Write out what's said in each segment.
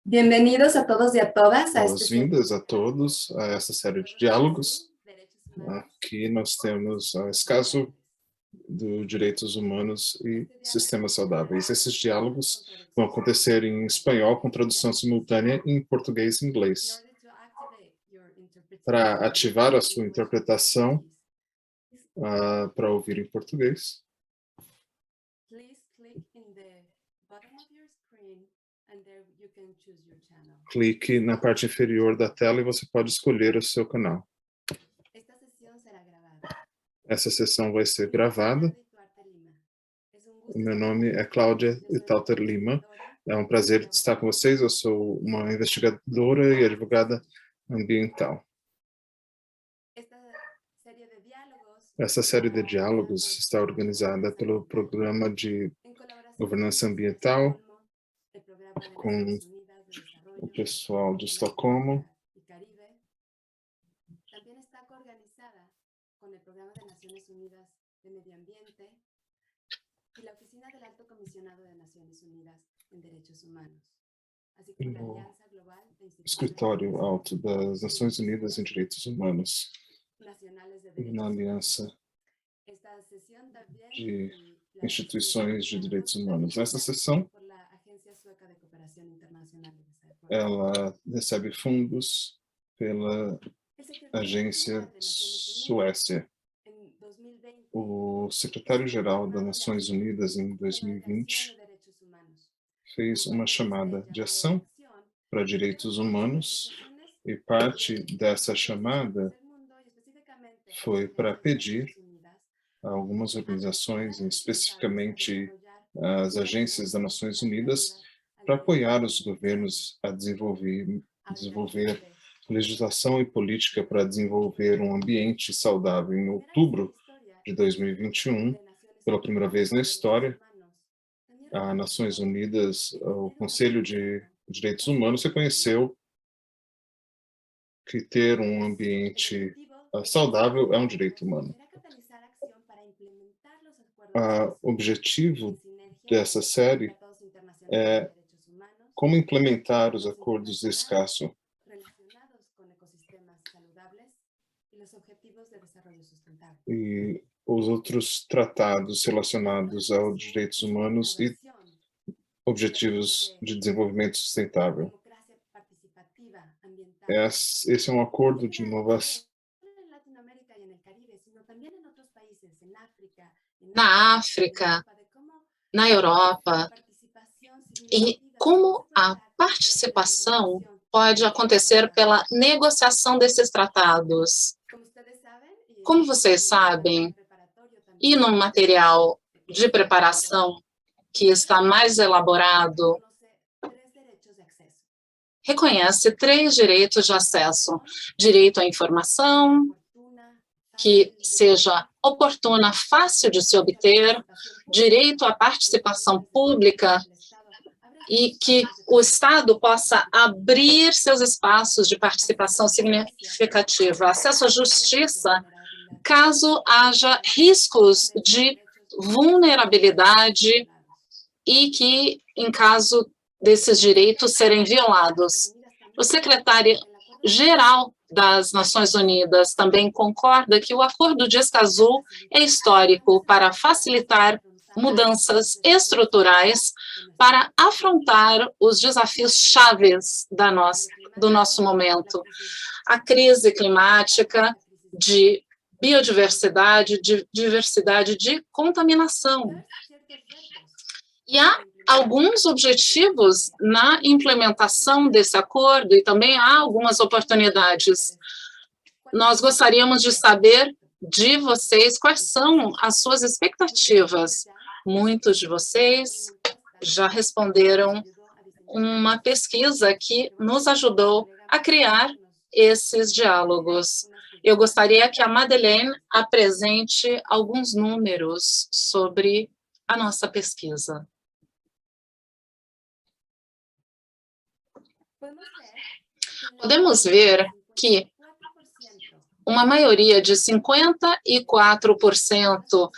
Bienvenidos a todos e a todas a Boas-vindas a todos a essa série de diálogos. Aqui nós temos esse caso dos direitos humanos e sistemas saudáveis. Esses diálogos vão acontecer em espanhol com tradução simultânea em português e inglês. Para ativar a sua interpretação, para ouvir em português, clique na parte inferior da tela e você pode escolher o seu canal. Essa sessão vai ser gravada. O meu nome é Cláudia Italter Lima. É um prazer estar com vocês. Eu sou uma investigadora e advogada ambiental. Essa série de diálogos está organizada pelo Programa de Governança Ambiental, com o pessoal de Estocolmo. Também está coorganizada com o Programa das Nações Unidas de Meio Ambiente e a Oficina do Alto Comissionado das Nações Unidas em Direitos Humanos, assim como a Aliança Global de Escritório Alto das Nações Unidas em Direitos Humanos e na Aliança de Instituições de Direitos Humanos. Nessa sessão, ela recebe fundos pela Agência Suécia. O secretário-geral das Nações Unidas, em 2020, fez uma chamada de ação para direitos humanos e parte dessa chamada foi para pedir a algumas organizações, especificamente as agências das Nações Unidas, para apoiar os governos a desenvolver legislação e política para desenvolver um ambiente saudável. Em outubro de 2021, pela primeira vez na história, as Nações Unidas, o Conselho de Direitos Humanos, reconheceu que ter um ambiente saudável é um direito humano. O objetivo dessa série é como implementar os acordos de Escazú e os outros tratados relacionados aos direitos humanos e objetivos de desenvolvimento sustentável. Esse é um acordo de inovação. Na África, na Europa, e como a participação pode acontecer pela negociação desses tratados. Como vocês sabem, e no material de preparação que está mais elaborado, reconhece 3 direitos de acesso: direito à informação, que seja oportuna, fácil de se obter, direito à participação pública e que o Estado possa abrir seus espaços de participação significativa, acesso à justiça, caso haja riscos de vulnerabilidade e que, em caso desses direitos serem violados. O secretário-geral das Nações Unidas também concorda que o Acordo de Escazú é histórico para facilitar mudanças estruturais para afrontar os desafios chaves do nosso momento. A crise climática, de biodiversidade, de diversidade, de contaminação. E há alguns objetivos na implementação desse acordo e também há algumas oportunidades. Nós gostaríamos de saber de vocês quais são as suas expectativas. Muitos de vocês já responderam uma pesquisa que nos ajudou a criar esses diálogos. Eu gostaria que a Madeleine apresente alguns números sobre a nossa pesquisa. Podemos ver que uma maioria de 54%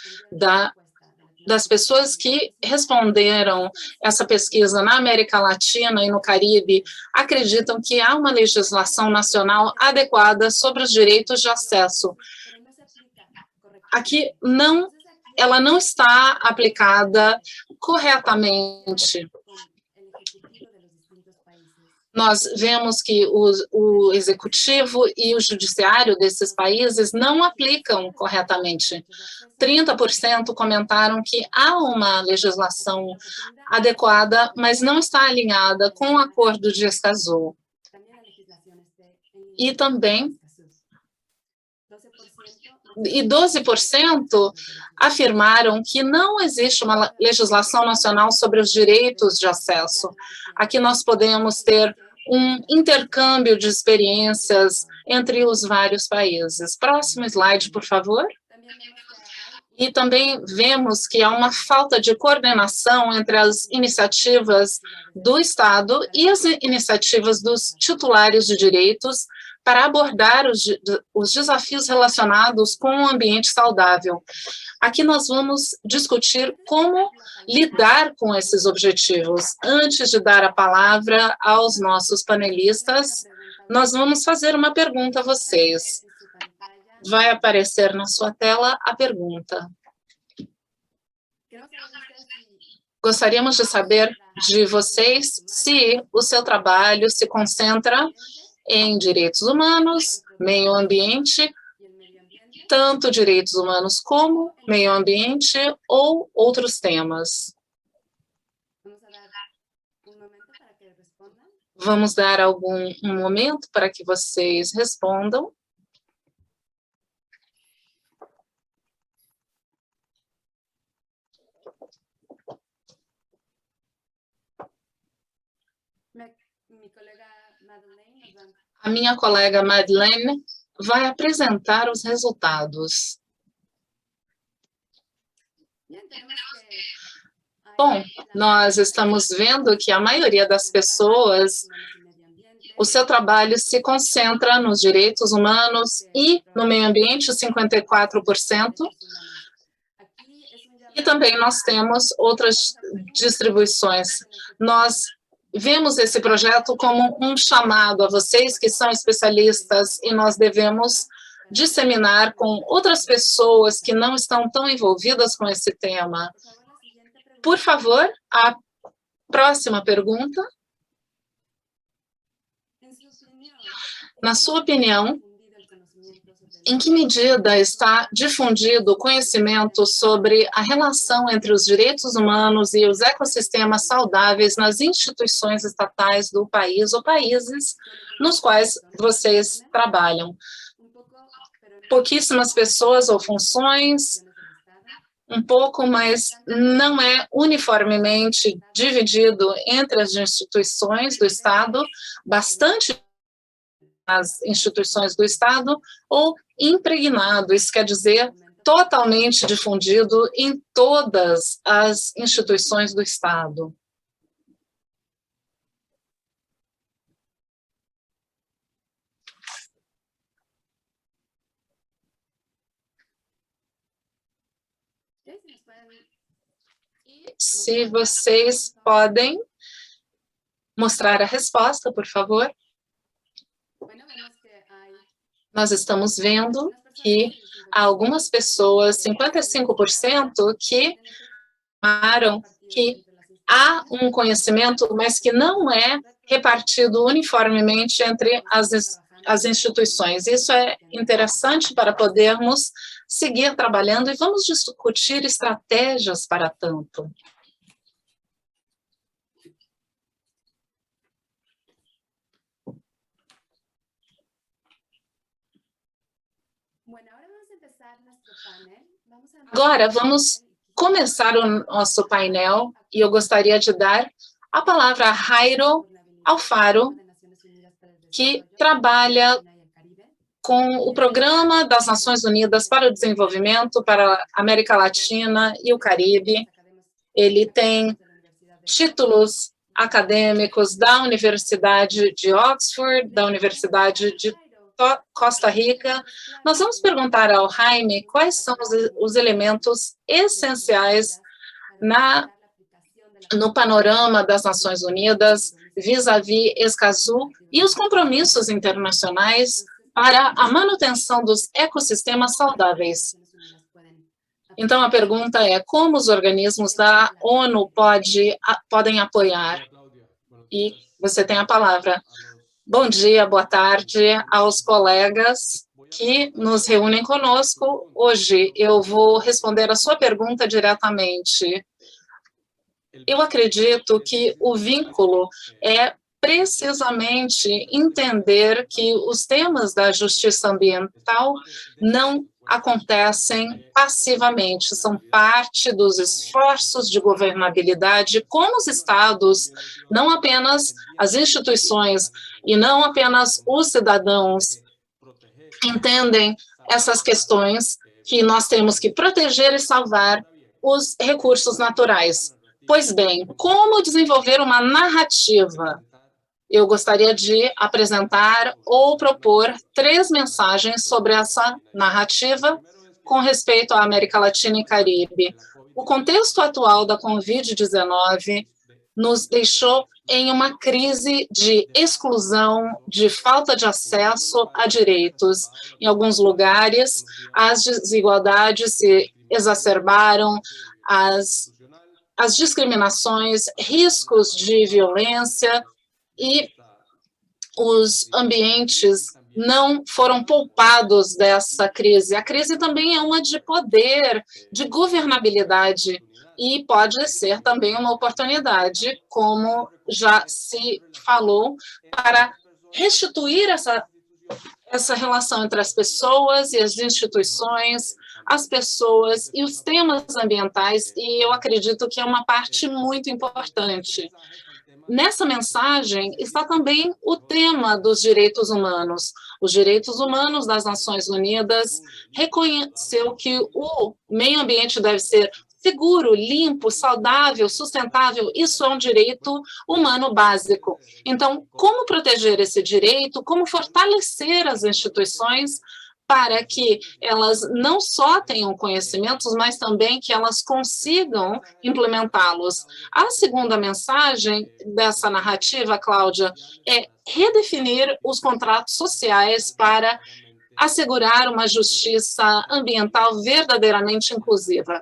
das pessoas que responderam essa pesquisa na América Latina e no Caribe acreditam que há uma legislação nacional adequada sobre os direitos de acesso. Aqui ela não está aplicada corretamente. Nós vemos que o executivo e o judiciário desses países não aplicam corretamente. 30% comentaram que há uma legislação adequada, mas não está alinhada com o Acordo de Escazú. E também 12% afirmaram que não existe uma legislação nacional sobre os direitos de acesso. Aqui nós podemos ter um intercâmbio de experiências entre os vários países. Próximo slide, por favor. E também vemos que há uma falta de coordenação entre as iniciativas do Estado e as iniciativas dos titulares de direitos para abordar os desafios relacionados com um ambiente saudável. Aqui nós vamos discutir como lidar com esses objetivos. Antes de dar a palavra aos nossos panelistas, nós vamos fazer uma pergunta a vocês. Vai aparecer na sua tela a pergunta. Gostaríamos de saber de vocês se o seu trabalho se concentra em direitos humanos, meio ambiente, tanto direitos humanos como meio ambiente ou outros temas. Vamos dar um momento para que vocês respondam. A minha colega Madeleine vai apresentar os resultados. Bom, nós estamos vendo que a maioria das pessoas, o seu trabalho se concentra nos direitos humanos e no meio ambiente, 54%. E também nós temos outras distribuições. Nós vemos esse projeto como um chamado a vocês que são especialistas e nós devemos disseminar com outras pessoas que não estão tão envolvidas com esse tema. Por favor, a próxima pergunta. Na sua opinião, em que medida está difundido o conhecimento sobre a relação entre os direitos humanos e os ecossistemas saudáveis nas instituições estatais do país ou países nos quais vocês trabalham? Pouquíssimas pessoas ou funções, um pouco, mas não é uniformemente dividido entre as instituições do Estado, bastante as instituições do Estado, ou impregnado, isso quer dizer totalmente difundido em todas as instituições do Estado. Se vocês podem mostrar a resposta, por favor. Nós estamos vendo que há algumas pessoas, 55%, que falaram que há um conhecimento, mas que não é repartido uniformemente entre as instituições. Isso é interessante para podermos seguir trabalhando e vamos discutir estratégias para tanto. Agora, vamos começar o nosso painel e eu gostaria de dar a palavra a Jairo Alfaro, que trabalha com o Programa das Nações Unidas para o Desenvolvimento para a América Latina e o Caribe. Ele tem títulos acadêmicos da Universidade de Oxford, da Universidade de Costa Rica. Nós vamos perguntar ao Jaime quais são os elementos essenciais no panorama das Nações Unidas, vis-à-vis Escazú e os compromissos internacionais para a manutenção dos ecossistemas saudáveis. Então, a pergunta é como os organismos da ONU podem apoiar? E você tem a palavra. Bom dia, boa tarde aos colegas que nos reúnem conosco. Hoje eu vou responder a sua pergunta diretamente. Eu acredito que o vínculo é precisamente entender que os temas da justiça ambiental não acontecem passivamente, são parte dos esforços de governabilidade, como os estados, não apenas as instituições e não apenas os cidadãos entendem essas questões que nós temos que proteger e salvar os recursos naturais. Pois bem, como desenvolver uma narrativa? Eu gostaria de apresentar ou propor 3 mensagens sobre essa narrativa com respeito à América Latina e Caribe. O contexto atual da Covid-19 nos deixou em uma crise de exclusão, de falta de acesso a direitos. Em alguns lugares, as desigualdades se exacerbaram, as discriminações, riscos de violência e os ambientes não foram poupados dessa crise. A crise também é uma de poder, de governabilidade, e pode ser também uma oportunidade, como já se falou, para restituir essa relação entre as pessoas e as instituições, as pessoas e os temas ambientais, e eu acredito que é uma parte muito importante. Nessa mensagem está também o tema dos direitos humanos. Os direitos humanos das Nações Unidas reconheceu que o meio ambiente deve ser seguro, limpo, saudável, sustentável. Isso é um direito humano básico. Então, como proteger esse direito? Como fortalecer as instituições para que elas não só tenham conhecimentos, mas também que elas consigam implementá-los. A segunda mensagem dessa narrativa, Cláudia, é redefinir os contratos sociais para assegurar uma justiça ambiental verdadeiramente inclusiva.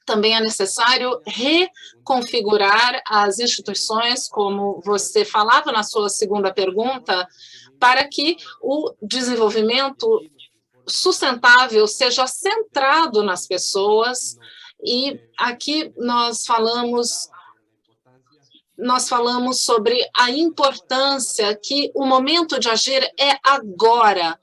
Também é necessário reconfigurar as instituições, como você falava na sua segunda pergunta, para que o desenvolvimento sustentável seja centrado nas pessoas. E aqui nós falamos sobre a importância que o momento de agir é agora,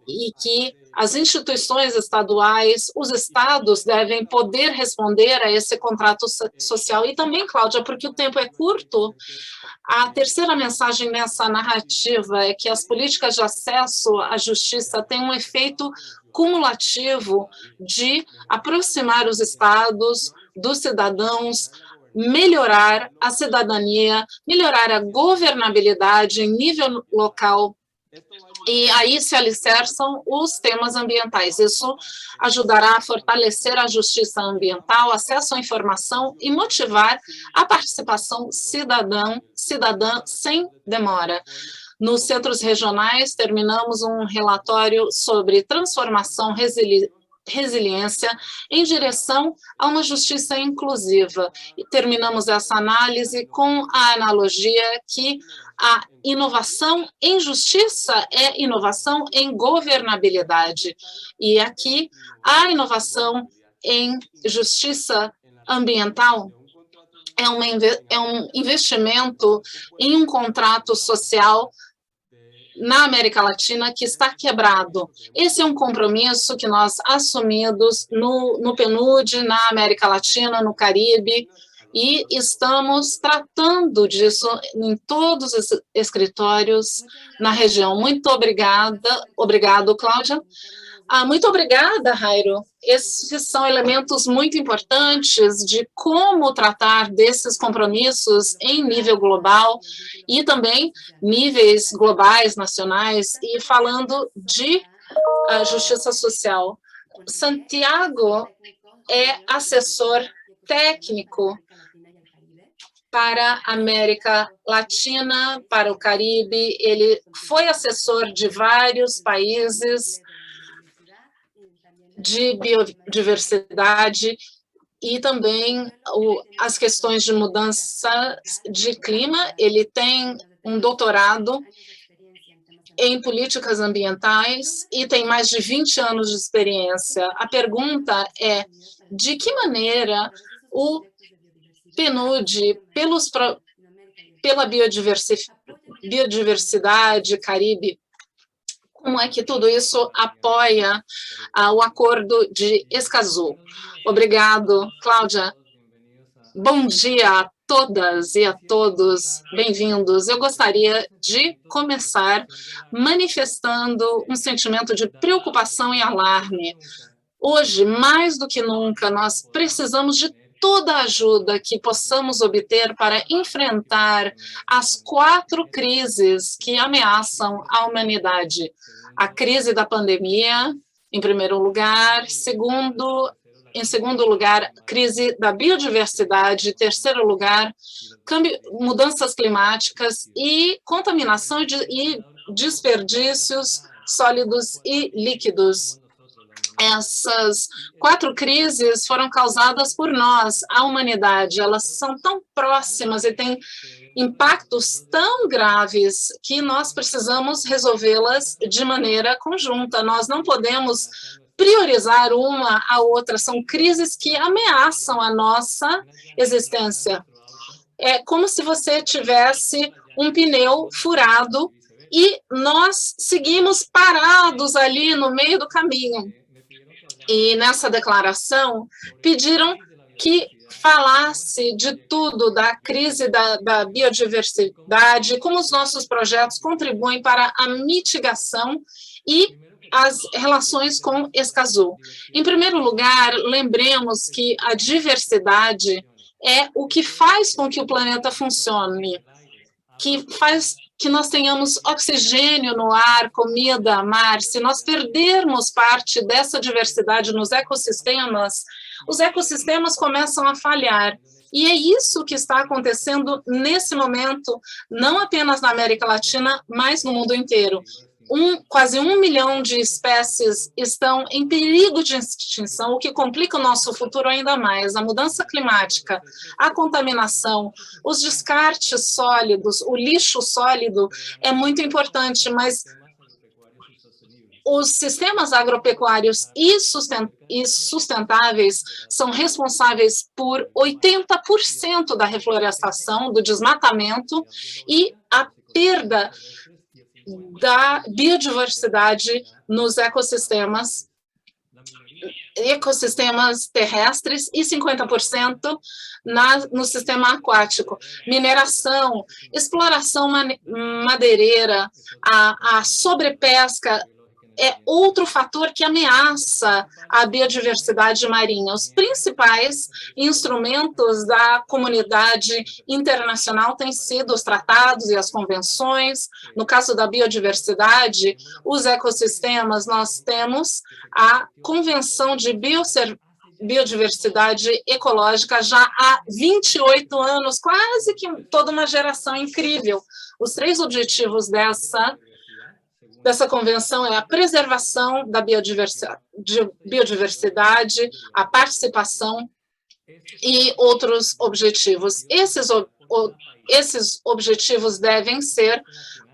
e que as instituições estaduais, os estados devem poder responder a esse contrato social. E também, Cláudia, porque o tempo é curto, a terceira mensagem nessa narrativa é que as políticas de acesso à justiça têm um efeito cumulativo de aproximar os estados dos cidadãos, melhorar a cidadania, melhorar a governabilidade em nível local. E aí se alicerçam os temas ambientais. Isso ajudará a fortalecer a justiça ambiental, acesso à informação e motivar a participação cidadã sem demora. Nos centros regionais, terminamos um relatório sobre transformação, resiliência em direção a uma justiça inclusiva. E terminamos essa análise com a analogia que a inovação em justiça é inovação em governabilidade. E aqui, a inovação em justiça ambiental é um investimento em um contrato social na América Latina que está quebrado. Esse é um compromisso que nós assumimos no PNUD, na América Latina, no Caribe, e estamos tratando disso em todos os escritórios na região. Muito obrigado, Cláudia. Muito obrigada, Jairo. Esses são elementos muito importantes de como tratar desses compromissos em nível global e também níveis globais, nacionais, e falando de justiça social. Santiago é assessor técnico para a América Latina, para o Caribe. Ele foi assessor de vários países de biodiversidade e também as questões de mudança de clima. Ele tem um doutorado em políticas ambientais e tem mais de 20 anos de experiência. A pergunta é, de que maneira o PNUD, pela biodiversidade Caribe, como é que tudo isso apoia o Acordo de Escazú? Obrigado, Cláudia. Bom dia a todas e a todos, bem-vindos. Eu gostaria de começar manifestando um sentimento de preocupação e alarme. Hoje, mais do que nunca, nós precisamos de toda a ajuda que possamos obter para enfrentar as 4 crises que ameaçam a humanidade. A crise da pandemia, em primeiro lugar, em segundo lugar, crise da biodiversidade, em terceiro lugar, mudanças climáticas e contaminação e desperdícios sólidos e líquidos. Essas 4 crises foram causadas por nós, a humanidade. Elas são tão próximas e têm impactos tão graves que nós precisamos resolvê-las de maneira conjunta. Nós não podemos priorizar uma a outra. São crises que ameaçam a nossa existência. É como se você tivesse um pneu furado e nós seguimos parados ali no meio do caminho. E nessa declaração pediram que falasse de tudo, da crise da biodiversidade, como os nossos projetos contribuem para a mitigação e as relações com Escazú. Em primeiro lugar, lembremos que a diversidade é o que faz com que o planeta funcione, que faz que nós tenhamos oxigênio no ar, comida, mar. Se nós perdermos parte dessa diversidade nos ecossistemas, os ecossistemas começam a falhar. E é isso que está acontecendo nesse momento, não apenas na América Latina, mas no mundo inteiro. Quase 1 milhão de espécies estão em perigo de extinção, o que complica o nosso futuro ainda mais. A mudança climática, a contaminação, os descartes sólidos, o lixo sólido é muito importante, mas os sistemas agropecuários e sustentáveis são responsáveis por 80% da reflorestação, do desmatamento e a perda da biodiversidade nos ecossistemas terrestres e 50% no sistema aquático. Mineração, exploração madeireira, a sobrepesca é outro fator que ameaça a biodiversidade marinha. Os principais instrumentos da comunidade internacional têm sido os tratados e as convenções. No caso da biodiversidade, os ecossistemas, nós temos a Convenção de Biodiversidade Ecológica já há 28 anos, quase que toda uma geração incrível. Os 3 objetivos dessa convenção é a preservação da biodiversidade, a participação e outros objetivos. Esses objetivos devem ser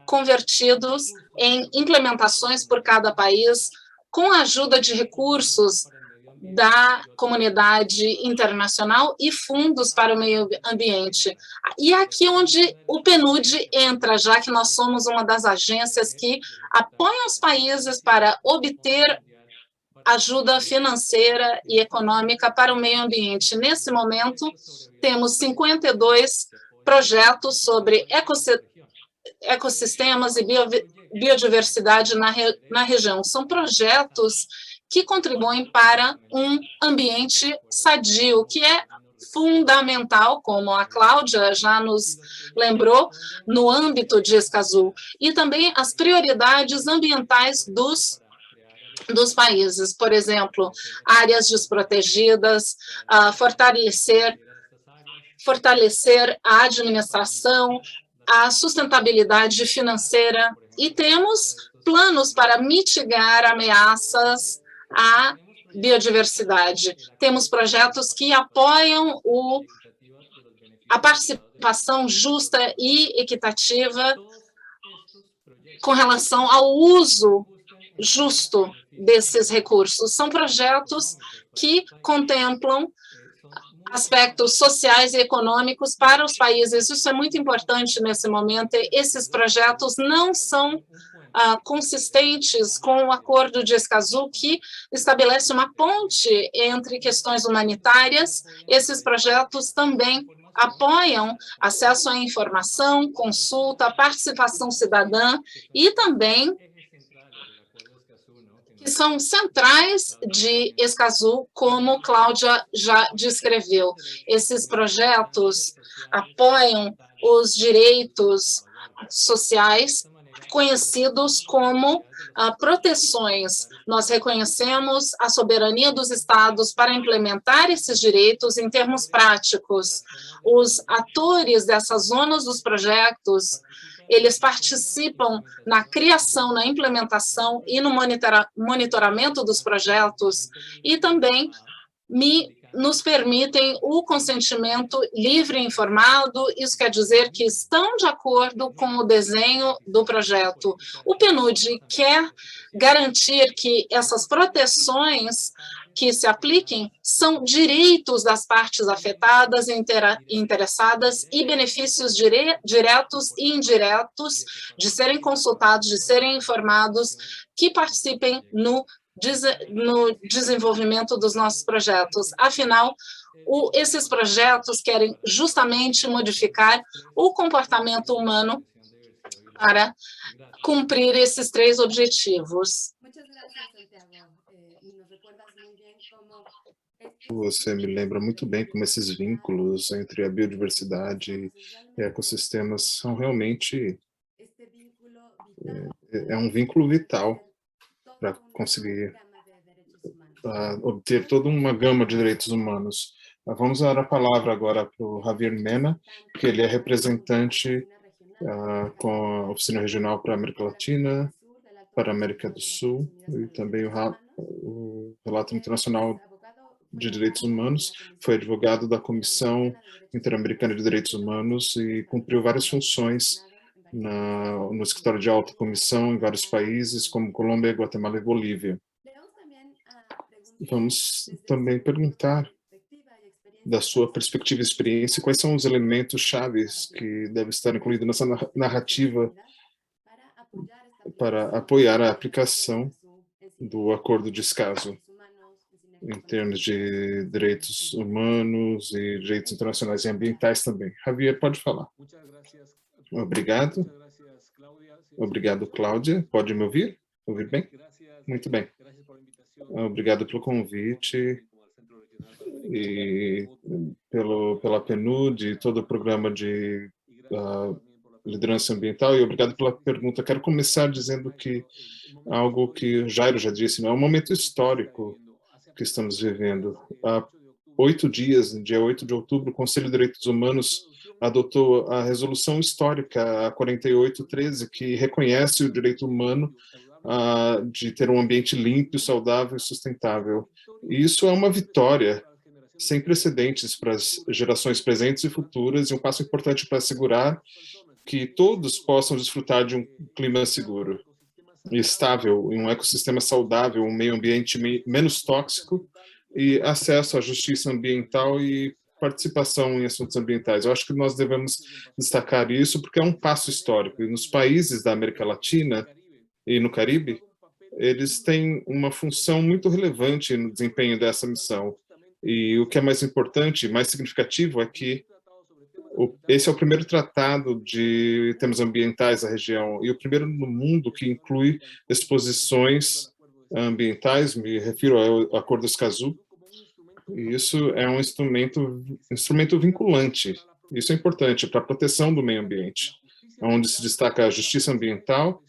convertidos em implementações por cada país com a ajuda de recursos da comunidade internacional e fundos para o meio ambiente. E é aqui onde o PNUD entra, já que nós somos uma das agências que apoiam os países para obter ajuda financeira e econômica para o meio ambiente. Nesse momento, temos 52 projetos sobre ecossistemas e biodiversidade na região. São projetos que contribuem para um ambiente sadio, que é fundamental, como a Cláudia já nos lembrou, no âmbito de Escazú, e também as prioridades ambientais dos dos países, por exemplo, áreas desprotegidas, fortalecer a administração, a sustentabilidade financeira, e temos planos para mitigar ameaças à biodiversidade. Temos projetos que apoiam a participação justa e equitativa com relação ao uso justo desses recursos. São projetos que contemplam aspectos sociais e econômicos para os países. Isso é muito importante nesse momento. Esses projetos não são consistentes com o Acordo de Escazú, que estabelece uma ponte entre questões humanitárias. Esses projetos também apoiam acesso à informação, consulta, participação cidadã e também que são centrais de Escazú, como Cláudia já descreveu. Esses projetos apoiam os direitos sociais, conhecidos como proteções. Nós reconhecemos a soberania dos estados para implementar esses direitos em termos práticos. Os atores dessas zonas dos projetos, eles participam na criação, na implementação e no monitoramento dos projetos e também nos permitem o consentimento livre e informado. Isso quer dizer que estão de acordo com o desenho do projeto. O PNUD quer garantir que essas proteções que se apliquem são direitos das partes afetadas e interessadas e benefícios diretos e indiretos de serem consultados, de serem informados, que participem no desenvolvimento dos nossos projetos. Afinal, esses projetos querem justamente modificar o comportamento humano para cumprir esses 3 objetivos. Você me lembra muito bem como esses vínculos entre a biodiversidade e ecossistemas são realmente um vínculo vital para conseguir obter toda uma gama de direitos humanos. Vamos dar a palavra agora para o Javier Mena, que ele é representante com a Oficina Regional para a América Latina, para a América do Sul, e também o Relato Internacional de Direitos Humanos. Foi advogado da Comissão Interamericana de Direitos Humanos e cumpriu várias funções no escritório de alta comissão em vários países, como Colômbia, Guatemala e Bolívia. Vamos também perguntar, da sua perspectiva e experiência, quais são os elementos chaves que devem estar incluídos nessa narrativa para apoiar a aplicação do Acordo de Escazú, em termos de direitos humanos e direitos internacionais e ambientais também. Javier, pode falar. Obrigado. Obrigado, Cláudia. Pode me ouvir? Ouvir bem? Muito bem. Obrigado pelo convite e pela PNUD e todo o programa de liderança ambiental, e obrigado pela pergunta. Quero começar dizendo que algo que o Jairo já disse, é um momento histórico que estamos vivendo. Há 8 dias, no dia 8 de outubro, o Conselho de Direitos Humanos adotou a resolução histórica, a 4813, que reconhece o direito humano de ter um ambiente limpo, saudável e sustentável. E isso é uma vitória sem precedentes para as gerações presentes e futuras, e um passo importante para assegurar que todos possam desfrutar de um clima seguro e estável, um ecossistema saudável, um meio ambiente menos tóxico e acesso à justiça ambiental e participação em assuntos ambientais. Eu acho que nós devemos destacar isso porque é um passo histórico. E nos países da América Latina e no Caribe, eles têm uma função muito relevante no desempenho dessa missão. E o que é mais importante, mais significativo, é que esse é o primeiro tratado de temas ambientais da região e o primeiro no mundo que inclui exposições ambientais, me refiro ao Acordo Escazú. E isso é um instrumento vinculante. Isso é importante para a proteção do meio ambiente, onde se destaca a justiça ambiental,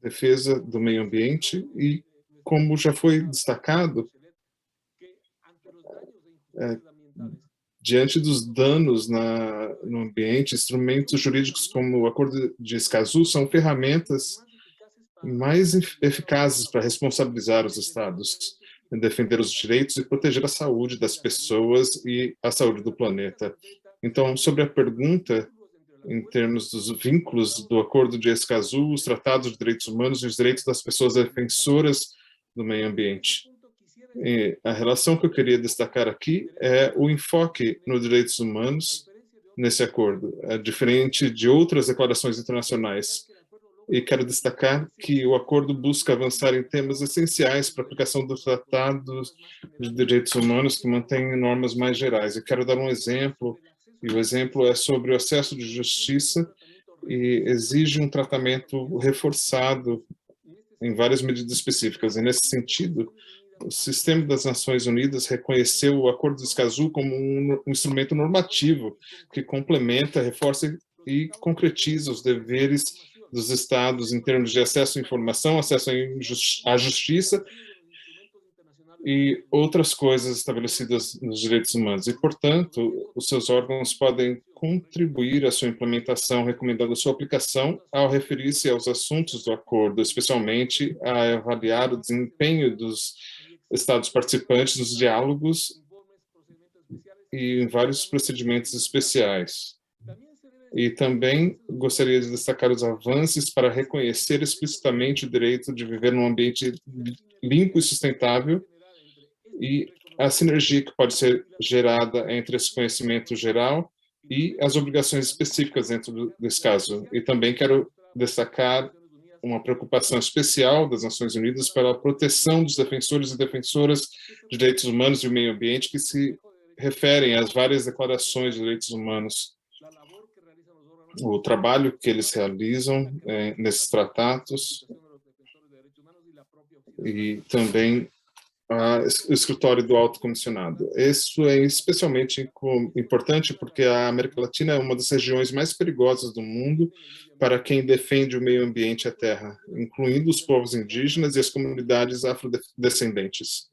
defesa do meio ambiente e, como já foi destacado, diante dos danos no ambiente, instrumentos jurídicos como o Acordo de Escazú são ferramentas mais eficazes para responsabilizar os Estados, defender os direitos e proteger a saúde das pessoas e a saúde do planeta. Então, sobre a pergunta, em termos dos vínculos do Acordo de Escazú, os tratados de direitos humanos e os direitos das pessoas defensoras do meio ambiente. E a relação que eu queria destacar aqui é o enfoque nos direitos humanos nesse acordo, diferente de outras declarações internacionais. E quero destacar que o acordo busca avançar em temas essenciais para a aplicação dos tratados de direitos humanos que mantêm normas mais gerais. Eu quero dar um exemplo, e o exemplo é sobre o acesso de justiça e exige um tratamento reforçado em várias medidas específicas. E, nesse sentido, o Sistema das Nações Unidas reconheceu o Acordo de Escazú como um instrumento normativo que complementa, reforça e concretiza os deveres dos Estados em termos de acesso à informação, acesso à justiça e outras coisas estabelecidas nos direitos humanos. E, portanto, os seus órgãos podem contribuir à sua implementação, recomendando a sua aplicação ao referir-se aos assuntos do acordo, especialmente a avaliar o desempenho dos Estados participantes nos diálogos e em vários procedimentos especiais. E também gostaria de destacar os avanços para reconhecer explicitamente o direito de viver num ambiente limpo e sustentável e a sinergia que pode ser gerada entre esse conhecimento geral e as obrigações específicas dentro desse caso. E também quero destacar uma preocupação especial das Nações Unidas pela proteção dos defensores e defensoras de direitos humanos e do meio ambiente que se referem às várias declarações de direitos humanos. O trabalho que eles realizam nesses tratados e também o escritório do Alto Comissionado. Isso é especialmente importante porque a América Latina é uma das regiões mais perigosas do mundo para quem defende o meio ambiente e a terra, incluindo os povos indígenas e as comunidades afrodescendentes.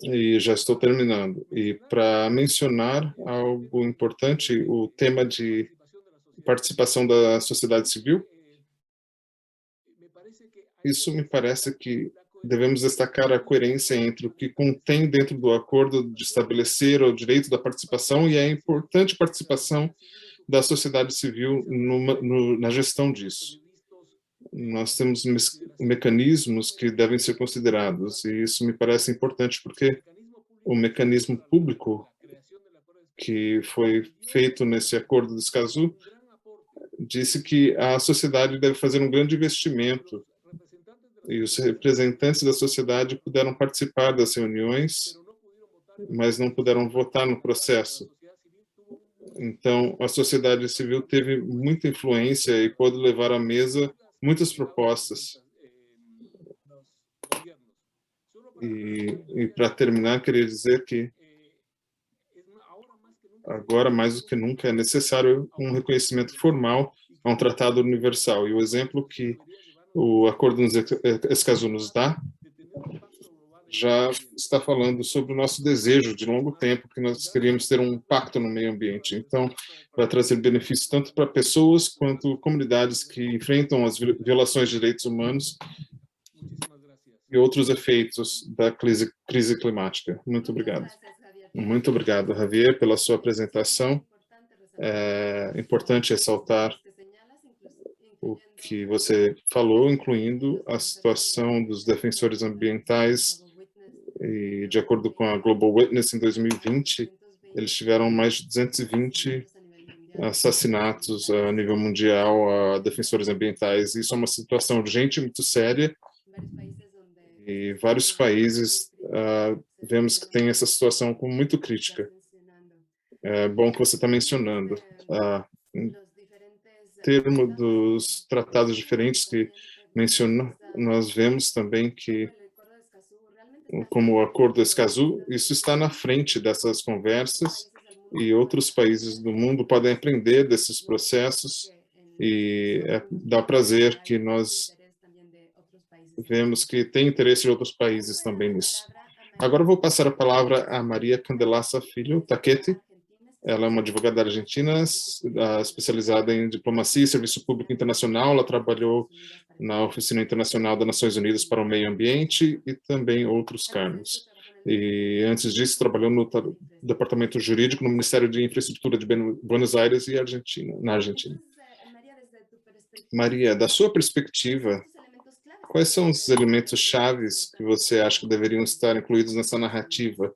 E já estou terminando. E para mencionar algo importante, o tema de participação da sociedade civil, isso me parece que devemos destacar a coerência entre o que contém dentro do acordo de estabelecer o direito da participação e a importante participação da sociedade civil na gestão disso. Nós temos mecanismos que devem ser considerados, e isso me parece importante porque o mecanismo público que foi feito nesse acordo de Escazú disse que a sociedade deve fazer um grande investimento e os representantes da sociedade puderam participar das reuniões, mas não puderam votar no processo. Então, a sociedade civil teve muita influência e pôde levar à mesa muitas propostas. E para terminar, queria dizer que agora, mais do que nunca, é necessário um reconhecimento formal a um tratado universal. E o exemplo que o Acordo de Escazú nos dá já está falando sobre o nosso desejo de longo tempo, que nós queríamos ter um pacto no meio ambiente. Então, vai trazer benefícios tanto para pessoas quanto comunidades que enfrentam as violações de direitos humanos e outros efeitos da crise climática. Muito obrigado. Muito obrigado, Javier, pela sua apresentação. É importante ressaltar o que você falou, incluindo a situação dos defensores ambientais, e de acordo com a Global Witness, em 2020, eles tiveram mais de 220 assassinatos a nível mundial a defensores ambientais. Isso é uma situação urgente, muito séria, e vários países vemos que tem essa situação como muito crítica. É bom que você está mencionando. Em termos dos tratados diferentes que mencionou, nós vemos também que, como o Acordo de Escazú, isso está na frente dessas conversas e outros países do mundo podem aprender desses processos E dá prazer que nós vemos que tem interesse de outros países também nisso. Agora eu vou passar a palavra a Maria Candelaça Filho Taquete. Ela é uma advogada argentina, especializada em diplomacia e serviço público internacional. Ela trabalhou na Oficina Internacional das Nações Unidas para o Meio Ambiente e também outros cargos. E antes disso, trabalhou no Departamento Jurídico no Ministério de Infraestrutura de Buenos Aires e na Argentina. Maria, da sua perspectiva, quais são os elementos chaves que você acha que deveriam estar incluídos nessa narrativa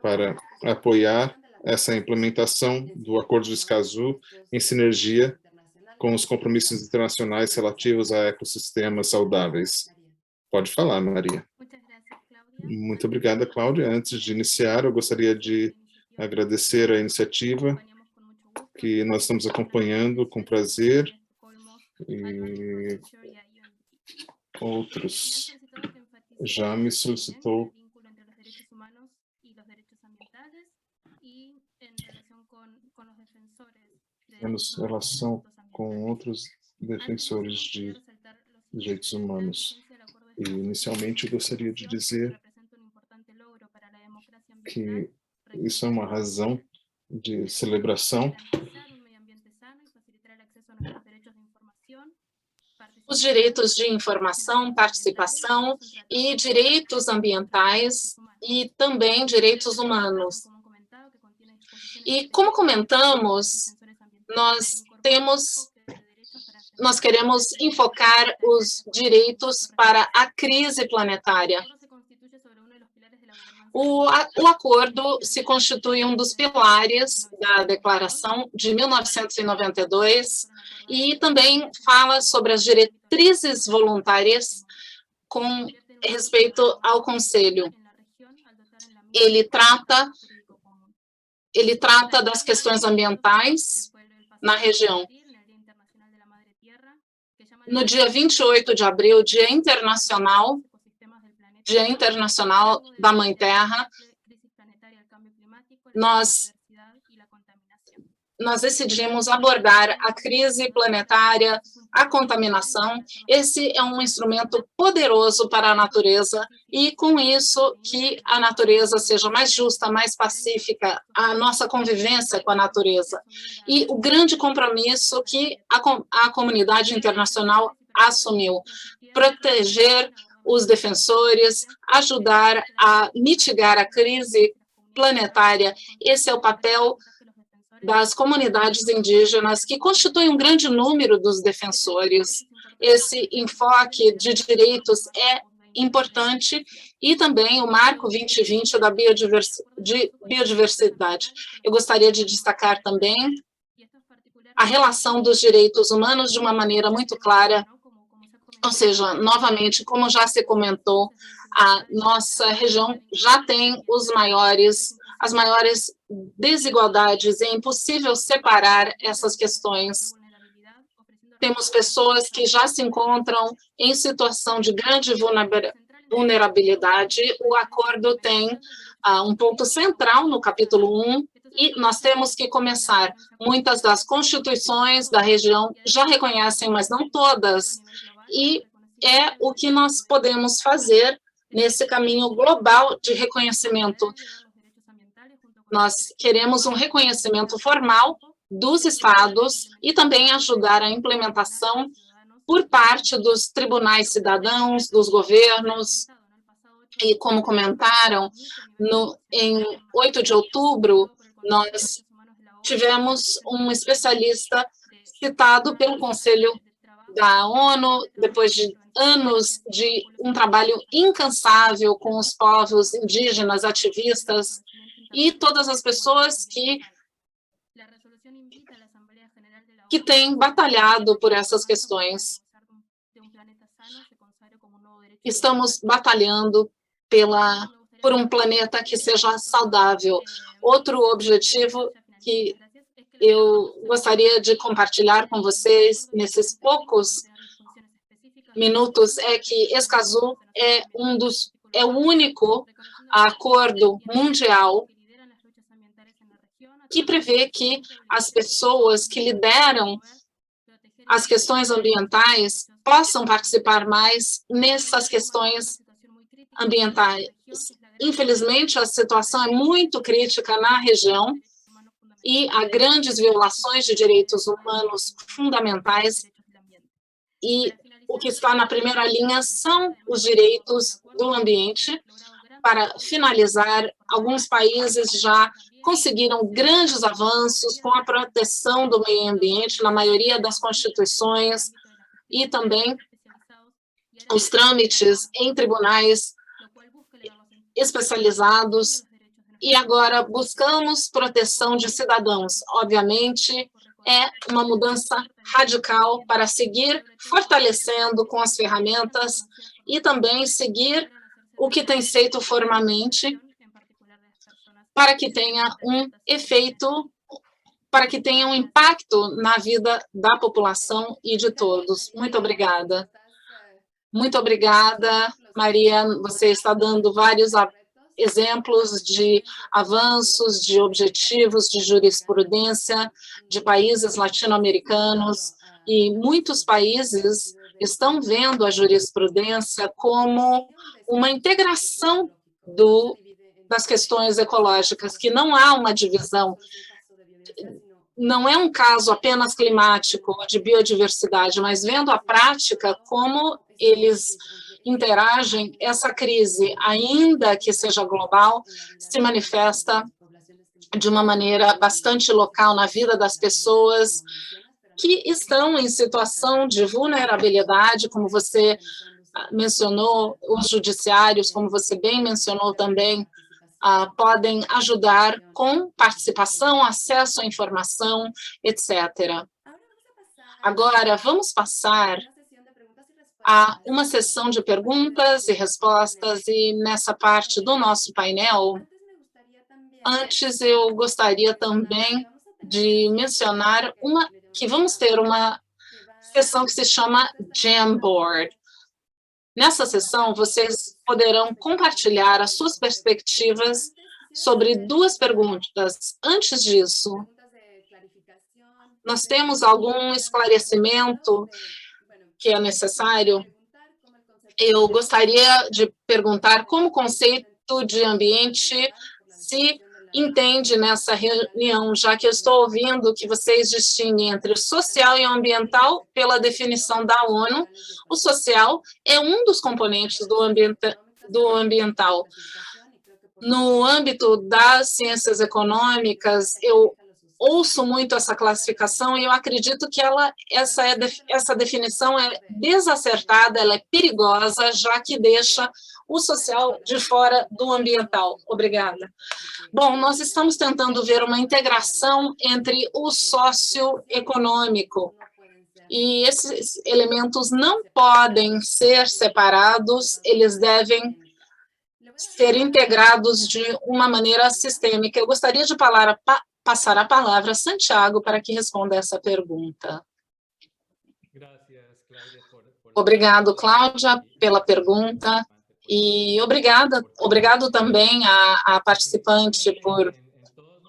para apoiar essa implementação do Acordo de Escazú em sinergia com os compromissos internacionais relativos a ecossistemas saudáveis? Pode falar, Maria. Muito obrigada, Cláudia. Antes de iniciar, eu gostaria de agradecer a iniciativa que nós estamos acompanhando com prazer e outros já me solicitou em relação com outros defensores de direitos humanos. E, inicialmente, eu gostaria de dizer que isso é uma razão de celebração. Os direitos de informação, participação e direitos ambientais e também direitos humanos. E, como comentamos, nós queremos enfocar os direitos para a crise planetária. O acordo se constitui um dos pilares da Declaração de 1992 e também fala sobre as diretrizes voluntárias com respeito ao Conselho. Ele trata das questões ambientais na região. No dia 28 de abril, Dia Internacional da Mãe Terra, nós decidimos abordar a crise planetária, a contaminação. Esse é um instrumento poderoso para a natureza e, com isso, que a natureza seja mais justa, mais pacífica, a nossa convivência com a natureza. E o grande compromisso que a comunidade internacional assumiu, proteger os defensores, ajudar a mitigar a crise planetária. Esse é o papel das comunidades indígenas, que constituem um grande número dos defensores. Esse enfoque de direitos é importante e também o Marco 2020 da biodiversidade. Eu gostaria de destacar também a relação dos direitos humanos de uma maneira muito clara, ou seja, novamente, como já se comentou, a nossa região já tem as maiores desigualdades, é impossível separar essas questões. Temos pessoas que já se encontram em situação de grande vulnerabilidade. O acordo tem um ponto central no capítulo 1, e nós temos que começar. Muitas das constituições da região já reconhecem, mas não todas, e é o que nós podemos fazer nesse caminho global de reconhecimento. Nós queremos um reconhecimento formal dos estados e também ajudar a implementação por parte dos tribunais cidadãos, dos governos. E, como comentaram, em 8 de outubro, nós tivemos um especialista citado pelo Conselho da ONU, depois de anos de um trabalho incansável com os povos indígenas, ativistas e todas as pessoas que têm batalhado por essas questões. Estamos batalhando por um planeta que seja saudável. Outro objetivo que eu gostaria de compartilhar com vocês nesses poucos minutos é que Escazú é o único acordo mundial que prevê que as pessoas que lideram as questões ambientais possam participar mais nessas questões ambientais. Infelizmente, a situação é muito crítica na região e há grandes violações de direitos humanos fundamentais, e o que está na primeira linha são os direitos do ambiente. Para finalizar, alguns países já conseguiram grandes avanços com a proteção do meio ambiente na maioria das constituições e também os trâmites em tribunais especializados, e agora buscamos proteção de cidadãos. Obviamente, é uma mudança radical para seguir fortalecendo com as ferramentas e também seguir o que tem feito formalmente para que tenha um efeito, para que tenha um impacto na vida da população e de todos. Muito obrigada. Muito obrigada, Maria. Você está dando vários exemplos de avanços, de objetivos, de jurisprudência de países latino-americanos, e muitos países estão vendo a jurisprudência como uma integração das questões ecológicas, que não há uma divisão. Não é um caso apenas climático ou de biodiversidade, mas vendo a prática, como eles interagem, essa crise, ainda que seja global, se manifesta de uma maneira bastante local na vida das pessoas que estão em situação de vulnerabilidade, como você mencionou, os judiciários, como você bem mencionou também, podem ajudar com participação, acesso à informação, etc. Agora, vamos passar a uma sessão de perguntas e respostas, e nessa parte do nosso painel, antes eu gostaria também de mencionar que vamos ter uma sessão que se chama Jamboard. Nessa sessão, vocês poderão compartilhar as suas perspectivas sobre duas perguntas. Antes disso, nós temos algum esclarecimento que é necessário. Eu gostaria de perguntar como o conceito de ambiente se entende nessa reunião, já que eu estou ouvindo que vocês distinguem entre o social e o ambiental pela definição da ONU. O social é um dos componentes do ambiental. No âmbito das ciências econômicas, eu ouço muito essa classificação e eu acredito que essa definição é desacertada, ela é perigosa, já que deixa o social de fora do ambiental. Obrigada. Bom, nós estamos tentando ver uma integração entre o socioeconômico, e esses elementos não podem ser separados, eles devem ser integrados de uma maneira sistêmica. Eu gostaria de passar a palavra a Santiago para que responda essa pergunta. Obrigado, Cláudia, pela pergunta. E obrigado também à participante por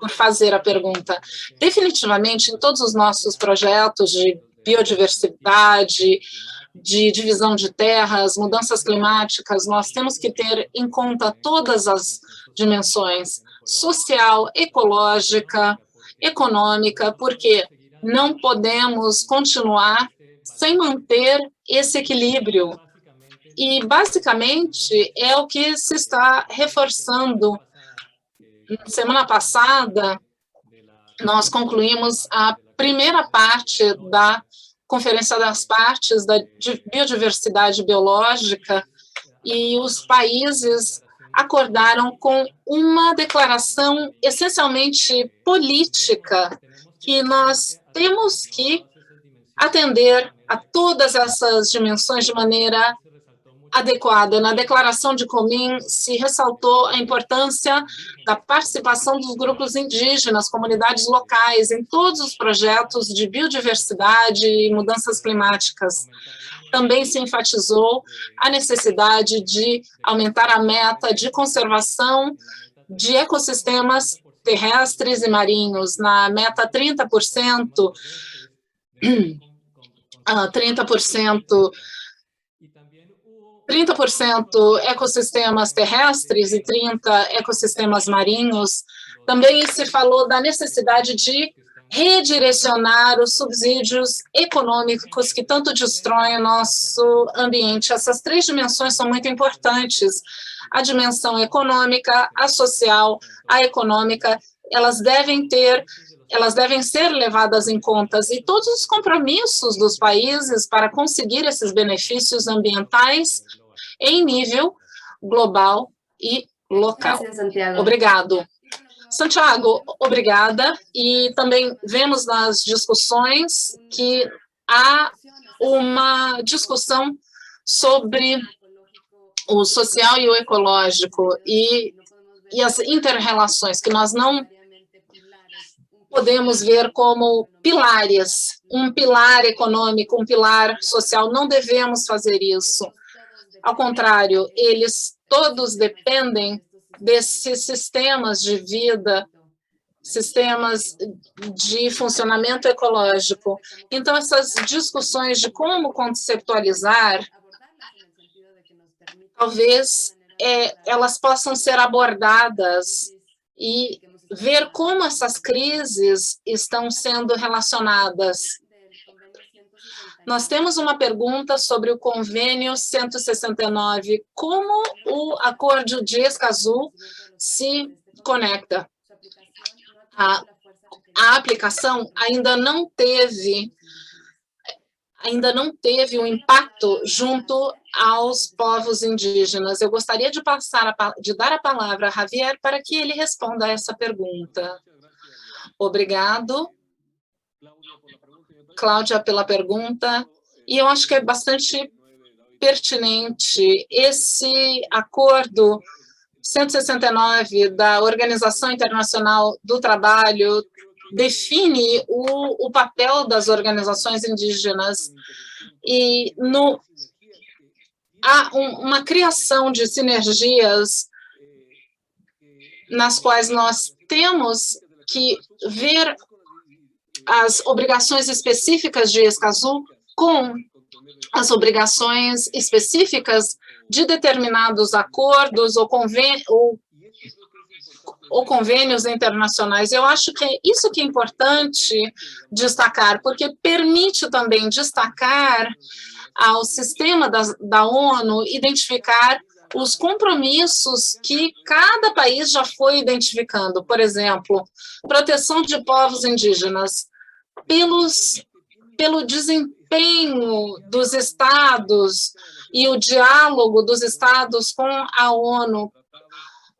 fazer a pergunta. Definitivamente, em todos os nossos projetos de biodiversidade, de divisão de terras, mudanças climáticas, nós temos que ter em conta todas as dimensões, social, ecológica, econômica, porque não podemos continuar sem manter esse equilíbrio. E, basicamente, é o que se está reforçando. Semana passada, nós concluímos a primeira parte da Conferência das Partes da Biodiversidade Biológica, e os países acordaram com uma declaração essencialmente política, que nós temos que atender a todas essas dimensões de maneira adequada. Na declaração de Kunming se ressaltou a importância da participação dos grupos indígenas, comunidades locais, em todos os projetos de biodiversidade e mudanças climáticas. Também se enfatizou a necessidade de aumentar a meta de conservação de ecossistemas terrestres e marinhos. Na meta 30%, 30% ecossistemas terrestres e 30% ecossistemas marinhos. Também se falou da necessidade de redirecionar os subsídios econômicos que tanto destroem o nosso ambiente. Essas 3 dimensões são muito importantes. A dimensão econômica, a social, a econômica, elas devem ser levadas em conta, e todos os compromissos dos países para conseguir esses benefícios ambientais em nível global e local. Obrigado. Santiago, obrigada. E também vemos nas discussões que há uma discussão sobre o social e o ecológico e as inter-relações que nós não podemos ver como pilares, um pilar econômico, um pilar social. Não devemos fazer isso. Ao contrário, eles todos dependem desses sistemas de vida, sistemas de funcionamento ecológico. Então, essas discussões de como conceptualizar, talvez elas possam ser abordadas e ver como essas crises estão sendo relacionadas. Nós temos uma pergunta sobre o convênio 169, como o Acordo de Escazú se conecta. A aplicação ainda não teve um impacto junto aos povos indígenas. Eu gostaria de dar a palavra a Javier para que ele responda a essa pergunta. Obrigado, Cláudia, pela pergunta. E eu acho que é bastante pertinente. Esse acordo 169 da Organização Internacional do Trabalho define o papel das organizações indígenas e há uma criação de sinergias nas quais nós temos que ver as obrigações específicas de Escazú com as obrigações específicas de determinados acordos ou convênios internacionais. Eu acho que é isso que é importante destacar, porque permite também destacar ao sistema da ONU identificar os compromissos que cada país já foi identificando. Por exemplo, proteção de povos indígenas, pelo desempenho dos estados e o diálogo dos estados com a ONU,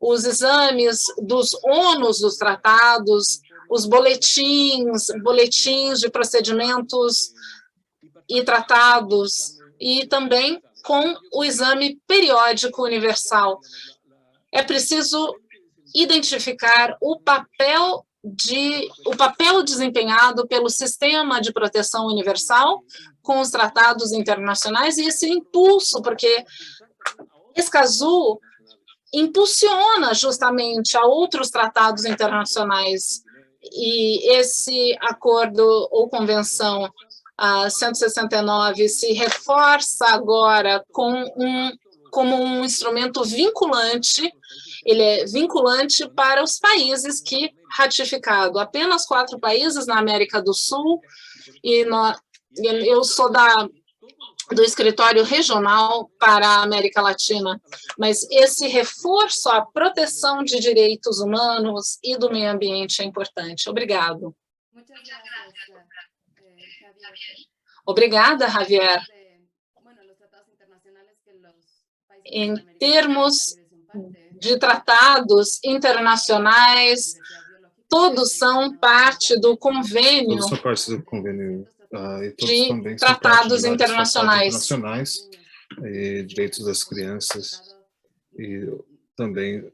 os exames dos ônus dos tratados, os boletins de procedimentos e tratados, e também com o exame periódico universal. É preciso identificar o papel desempenhado pelo sistema de proteção universal com os tratados internacionais e esse impulso, porque Escazú impulsiona justamente a outros tratados internacionais e esse acordo ou convenção 169 se reforça agora como um instrumento vinculante. Ele é vinculante para os países que ratificado. Apenas 4 países na América do Sul, e eu sou do escritório regional para a América Latina, mas esse reforço à proteção de direitos humanos e do meio ambiente é importante. Obrigado. Obrigada, Javier. Em termos de tratados internacionais, todos são parte do convênio. Todos são parte do convênio e todos de também tratados são internacionais. E direitos das crianças e também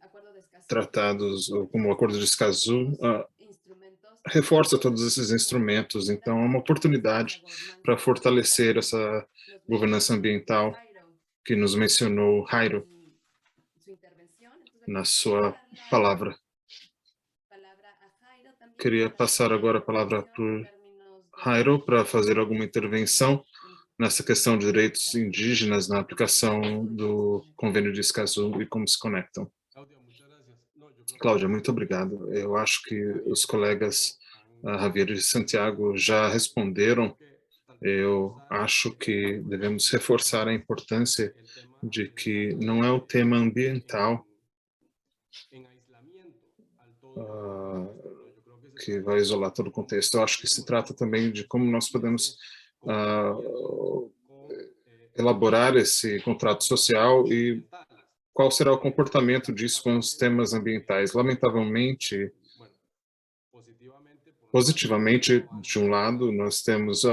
tratados como o Acordo de Escazú reforça todos esses instrumentos. Então, é uma oportunidade para fortalecer essa governança ambiental que nos mencionou Jairo na sua palavra. Queria passar agora a palavra para o Jairo para fazer alguma intervenção nessa questão de direitos indígenas na aplicação do Convênio de Escazú e como se conectam. Cláudia, muito obrigado. Eu acho que os colegas Javier e Santiago já responderam. Eu acho que devemos reforçar a importância de que não é o tema ambiental que vai isolar todo o contexto. Eu acho que se trata também de como nós podemos elaborar esse contrato social e qual será o comportamento disso com os temas ambientais. Lamentavelmente, positivamente, de um lado, nós temos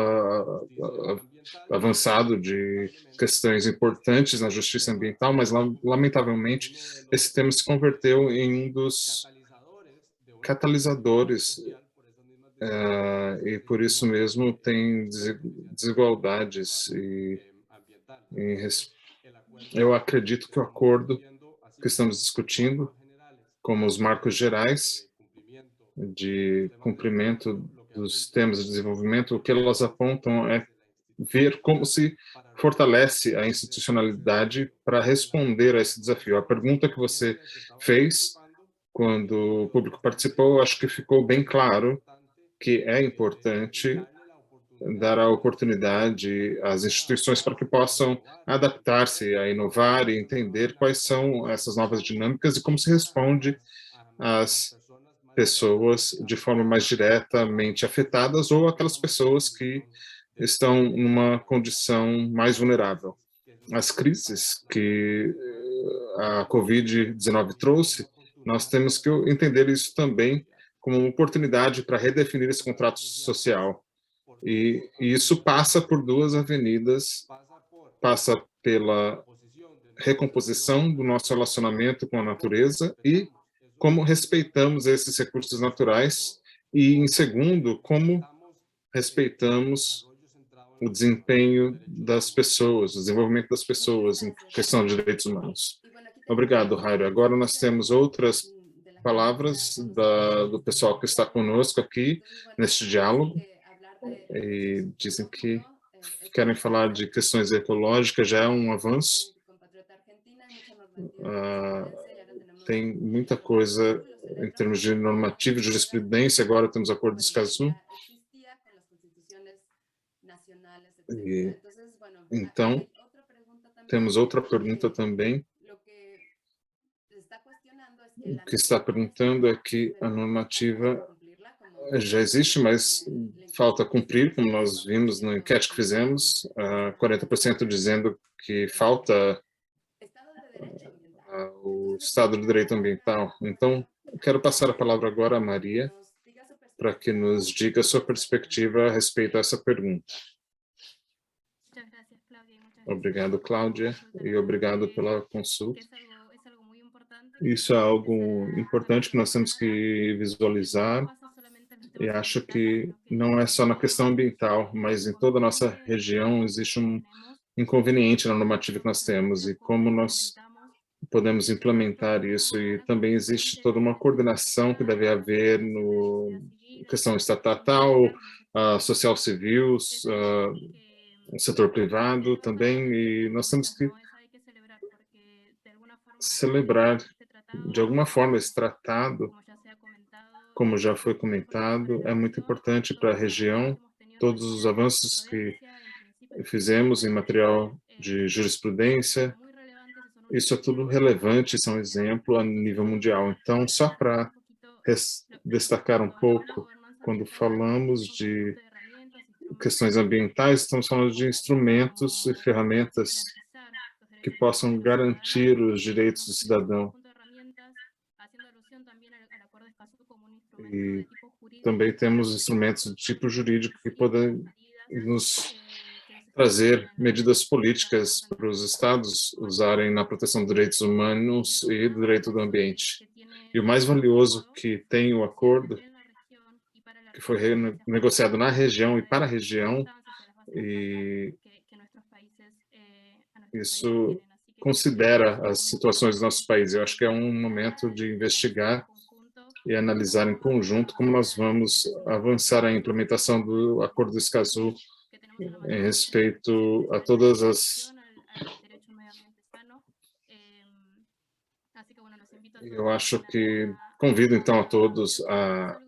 avançado de questões importantes na justiça ambiental, mas, lamentavelmente, esse tema se converteu em um dos catalisadores e, por isso mesmo, tem desigualdades. Eu acredito que o acordo que estamos discutindo, como os marcos gerais de cumprimento dos temas de desenvolvimento, o que elas apontam é ver como se fortalece a institucionalidade para responder a esse desafio. A pergunta que você fez, quando o público participou, acho que ficou bem claro que é importante dar a oportunidade às instituições para que possam adaptar-se, a inovar e entender quais são essas novas dinâmicas e como se responde às pessoas de forma mais diretamente afetadas ou aquelas pessoas que estão numa condição mais vulnerável. As crises que a Covid-19 trouxe, nós temos que entender isso também como uma oportunidade para redefinir esse contrato social. E isso passa por duas avenidas, passa pela recomposição do nosso relacionamento com a natureza e como respeitamos esses recursos naturais e, em segundo, como respeitamos o desempenho das pessoas, o desenvolvimento das pessoas em questão de direitos humanos. Obrigado, Jairo. Agora nós temos outras palavras do pessoal que está conosco aqui neste diálogo e dizem que querem falar de questões ecológicas, já é um avanço. Tem muita coisa em termos de normativa e jurisprudência, agora temos o acordo de Escazú. E, então, temos outra pergunta também. O que está perguntando é que a normativa já existe, mas falta cumprir, como nós vimos na enquete que fizemos, 40% dizendo que falta o Estado de Direito Ambiental. Então, quero passar a palavra agora a Maria, para que nos diga a sua perspectiva a respeito a essa pergunta. Obrigado, Cláudia, e obrigado pela consulta. Isso é algo importante que nós temos que visualizar, e acho que não é só na questão ambiental, mas em toda a nossa região existe um inconveniente na normativa que nós temos, e como nós podemos implementar isso, e também existe toda uma coordenação que deve haver no questão estatal, social civil, o setor privado também, e nós temos que celebrar de alguma forma esse tratado, como já foi comentado, é muito importante para a região, todos os avanços que fizemos em material de jurisprudência, isso é tudo relevante, isso é um exemplo a nível mundial. Então, só para destacar um pouco, quando falamos de questões ambientais, estamos falando de instrumentos e ferramentas que possam garantir os direitos do cidadão. E também temos instrumentos de tipo jurídico que podem nos trazer medidas políticas para os estados usarem na proteção dos direitos humanos e do direito do ambiente. E o mais valioso que tem o acordo, que foi negociado na região e para a região, e isso considera as situações dos nossos países. Eu acho que é um momento de investigar e analisar em conjunto como nós vamos avançar a implementação do Acordo do Escazú em respeito a todas as... Eu acho que convido então a todos a...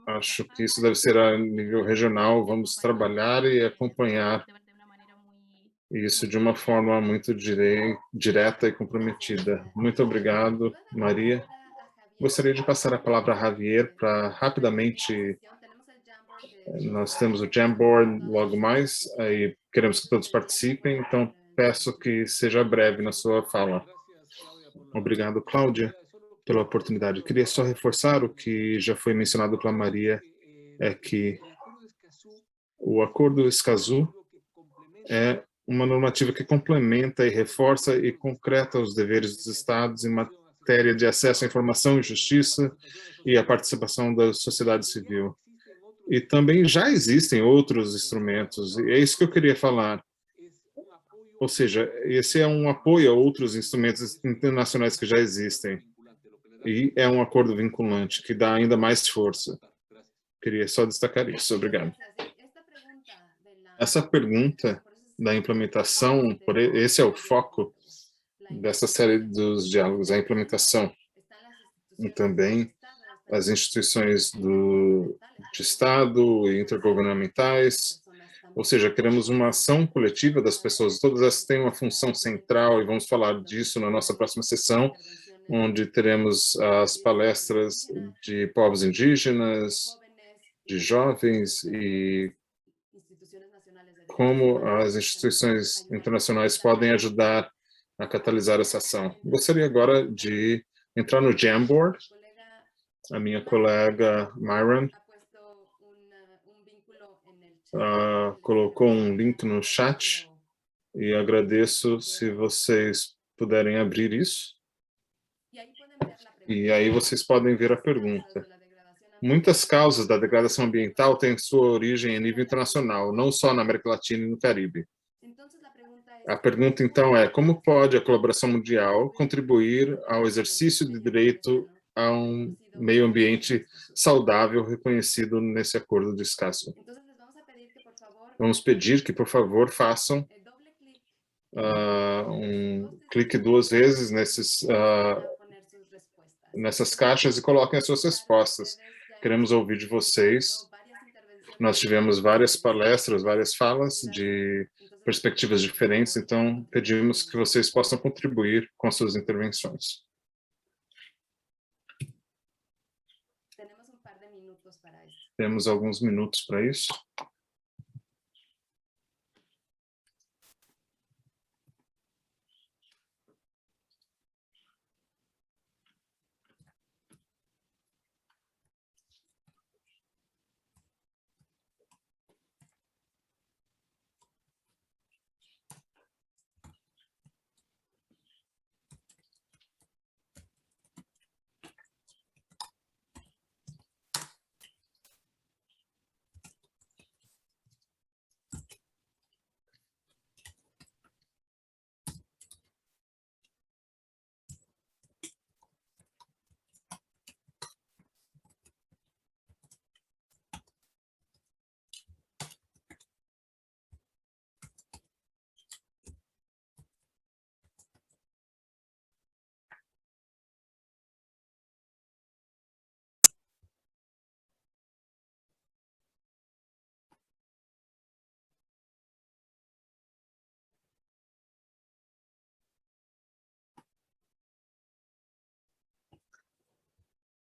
Acho que isso deve ser a nível regional, vamos trabalhar e acompanhar isso de uma forma muito direta e comprometida. Muito obrigado, Maria. Gostaria de passar a palavra a Javier para rapidamente... Nós temos o Jamboard logo mais, aí queremos que todos participem, então peço que seja breve na sua fala. Obrigado, Cláudia, pela oportunidade. Queria só reforçar o que já foi mencionado pela Maria, é que o Acordo Escazú é uma normativa que complementa e reforça e concreta os deveres dos Estados em matéria de acesso à informação e justiça e a participação da sociedade civil. E também já existem outros instrumentos, e é isso que eu queria falar. Ou seja, esse é um apoio a outros instrumentos internacionais que já existem. E é um acordo vinculante, que dá ainda mais força. Queria só destacar isso. Obrigado. Essa pergunta da implementação, esse é o foco dessa série dos diálogos, a implementação. E também as instituições de Estado e intergovernamentais, ou seja, queremos uma ação coletiva das pessoas, todas elas têm uma função central e vamos falar disso na nossa próxima sessão, onde teremos as palestras de povos indígenas, de jovens e como as instituições internacionais podem ajudar a catalisar essa ação. Gostaria agora de entrar no Jamboard. A minha colega Myron colocou um link no chat e agradeço se vocês puderem abrir isso. E aí vocês podem ver a pergunta. Muitas causas da degradação ambiental têm sua origem a nível internacional, não só na América Latina e no Caribe. A pergunta, então, é como pode a colaboração mundial contribuir ao exercício de direito a um meio ambiente saudável reconhecido nesse acordo de Escazú? Vamos pedir que, por favor, façam um clique 2 vezes nessas caixas e coloquem as suas respostas. Queremos ouvir de vocês. Nós tivemos várias palestras, várias falas de perspectivas diferentes, então pedimos que vocês possam contribuir com as suas intervenções. Temos alguns minutos para isso.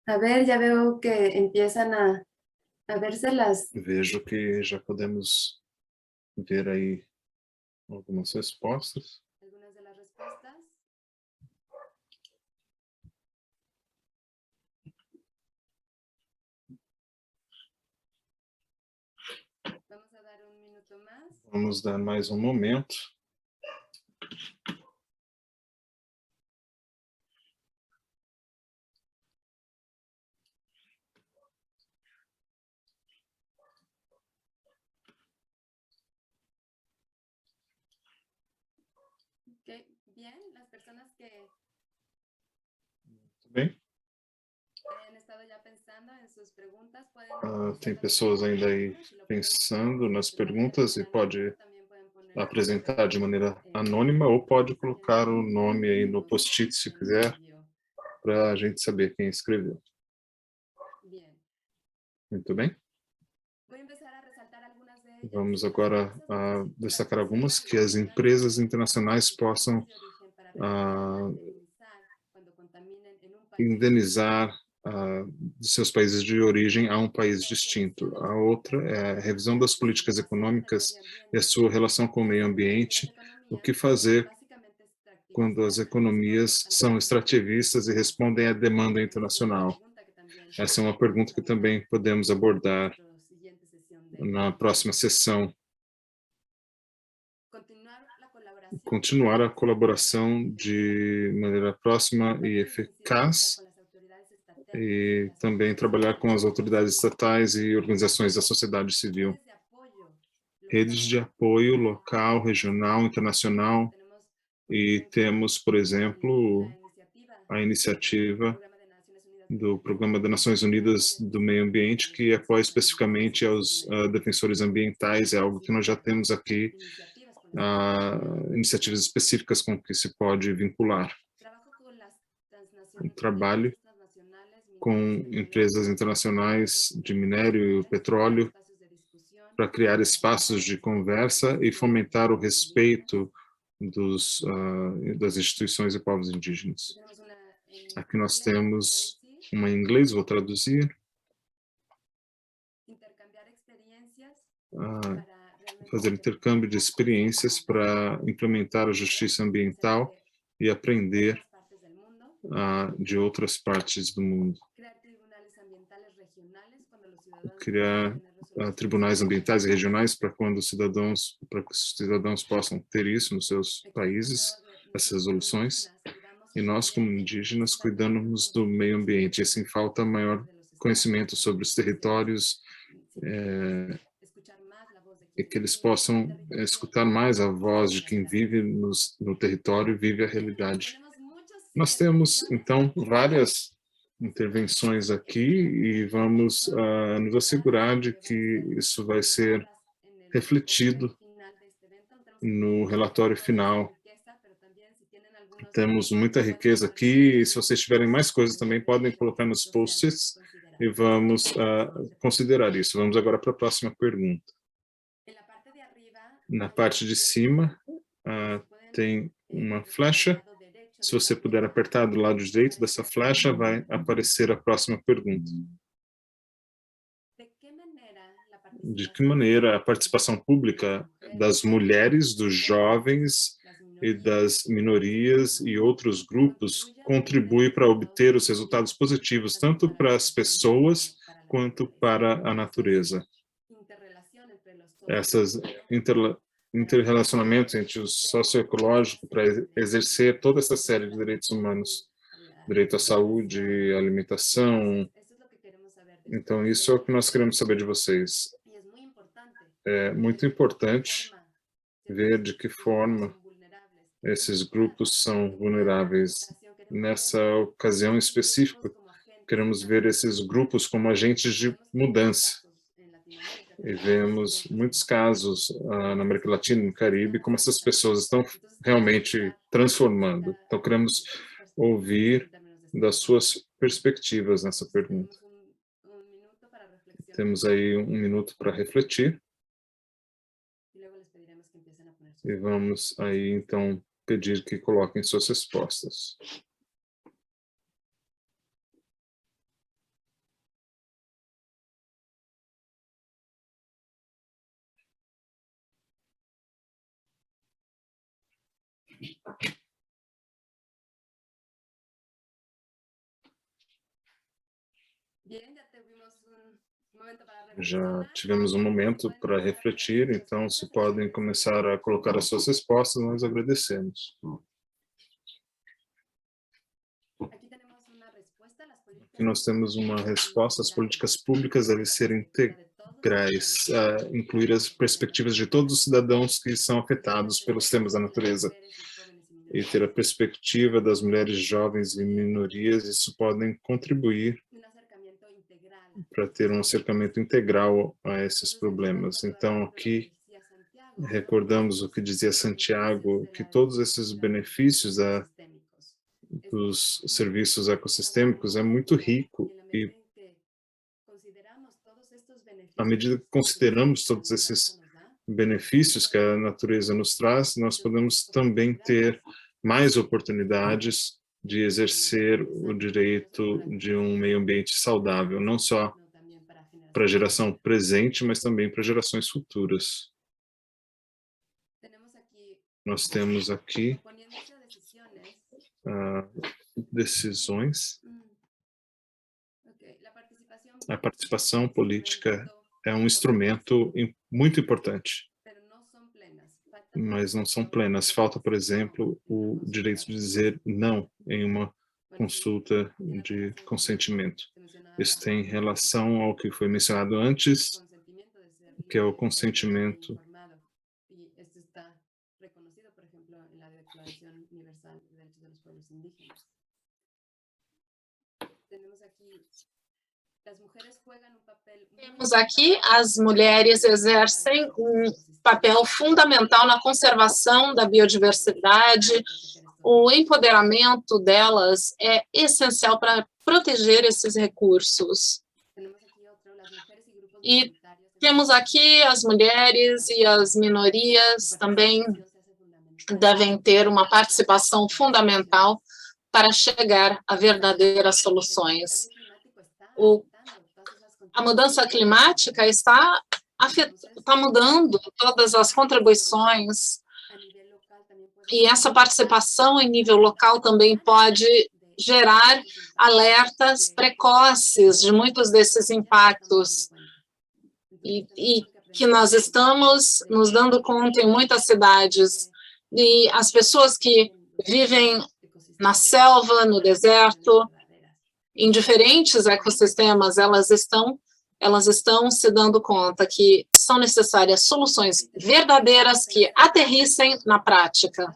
A ver, ya veo que empiezan a verse las... Vejo que já podemos ver aí algumas respostas. Algunas de las respuestas. Vamos a dar un minuto más. Vamos dar mais um momento. Okay, bien, las personas que Bem, han estado ya pensando en Tem pessoas ainda aí pensando nas perguntas e pode apresentar de maneira anônima ou pode colocar o nome aí no post-it se quiser, para a gente saber quem escreveu. Muito bem. Vamos agora destacar algumas que as empresas internacionais possam indenizar de seus países de origem a um país distinto. A outra é a revisão das políticas econômicas e a sua relação com o meio ambiente, o que fazer quando as economias são extrativistas e respondem à demanda internacional. Essa é uma pergunta que também podemos abordar na próxima sessão. Continuar a colaboração de maneira próxima e eficaz e também trabalhar com as autoridades estatais e organizações da sociedade civil. Redes de apoio local, regional, internacional, e temos, por exemplo, a iniciativa do Programa das Nações Unidas do Meio Ambiente, que apoia especificamente aos defensores ambientais, é algo que nós já temos aqui, iniciativas específicas com que se pode vincular. Um trabalho com empresas internacionais de minério e petróleo para criar espaços de conversa e fomentar o respeito das instituições e povos indígenas. Aqui nós temos uma em inglês, vou traduzir. Fazer intercâmbio de experiências para implementar a justiça ambiental e aprender de outras partes do mundo. Criar tribunais ambientais e regionais para que os cidadãos possam ter isso nos seus países, essas resoluções. E nós, como indígenas, cuidamos do meio ambiente. E assim falta maior conhecimento sobre os territórios e que eles possam escutar mais a voz de quem vive no território e vive a realidade. Nós temos, então, várias intervenções aqui e vamos nos assegurar de que isso vai ser refletido no relatório final. Temos muita riqueza aqui e se vocês tiverem mais coisas também podem colocar nos post-its e vamos considerar isso. Vamos agora para a próxima pergunta. Na parte de cima tem uma flecha. Se você puder apertar do lado direito dessa flecha, vai aparecer a próxima pergunta. De que maneira a participação pública das mulheres, dos jovens e das minorias e outros grupos contribui para obter os resultados positivos, tanto para as pessoas quanto para a natureza? Essas interrelacionamentos entre o socioecológico para exercer toda essa série de direitos humanos, direito à saúde, alimentação. Então, isso é o que nós queremos saber de vocês. É muito importante ver de que forma esses grupos são vulneráveis. Nessa ocasião específica, queremos ver esses grupos como agentes de mudança. E vemos muitos casos na América Latina e no Caribe, como essas pessoas estão realmente transformando. Então, queremos ouvir das suas perspectivas nessa pergunta. Temos aí 1 minuto para refletir. E vamos aí, então, pedir que coloquem suas respostas. Já tivemos um momento para refletir, então se podem começar a colocar as suas respostas, nós agradecemos. Aqui nós temos uma resposta: as políticas públicas devem ser integrais, incluir as perspectivas de todos os cidadãos que são afetados pelos temas da natureza e ter a perspectiva das mulheres, jovens e minorias. Isso podem contribuir para ter um acercamento integral a esses problemas. Então, aqui, recordamos o que dizia Santiago, que todos esses benefícios dos serviços ecossistêmicos é muito rico, e à medida que consideramos todos esses benefícios que a natureza nos traz, nós podemos também ter mais oportunidades de exercer o direito de um meio ambiente saudável, não só para a geração presente, mas também para gerações futuras. Nós temos aqui decisões. A participação política é um instrumento muito importante, mas não são plenas. Falta, por exemplo, o direito de dizer não em uma consulta de consentimento. Isso tem relação ao que foi mencionado antes, que é o consentimento Temos aqui, as mulheres exercem um papel fundamental na conservação da biodiversidade. O empoderamento delas é essencial para proteger esses recursos. E temos aqui as mulheres e as minorias também devem ter uma participação fundamental para chegar a verdadeiras soluções. A mudança climática está mudando todas as contribuições, e essa participação em nível local também pode gerar alertas precoces de muitos desses impactos, e que nós estamos nos dando conta em muitas cidades. E as pessoas que vivem na selva, no deserto, em diferentes ecossistemas, elas estão se dando conta que são necessárias soluções verdadeiras que aterrissem na prática.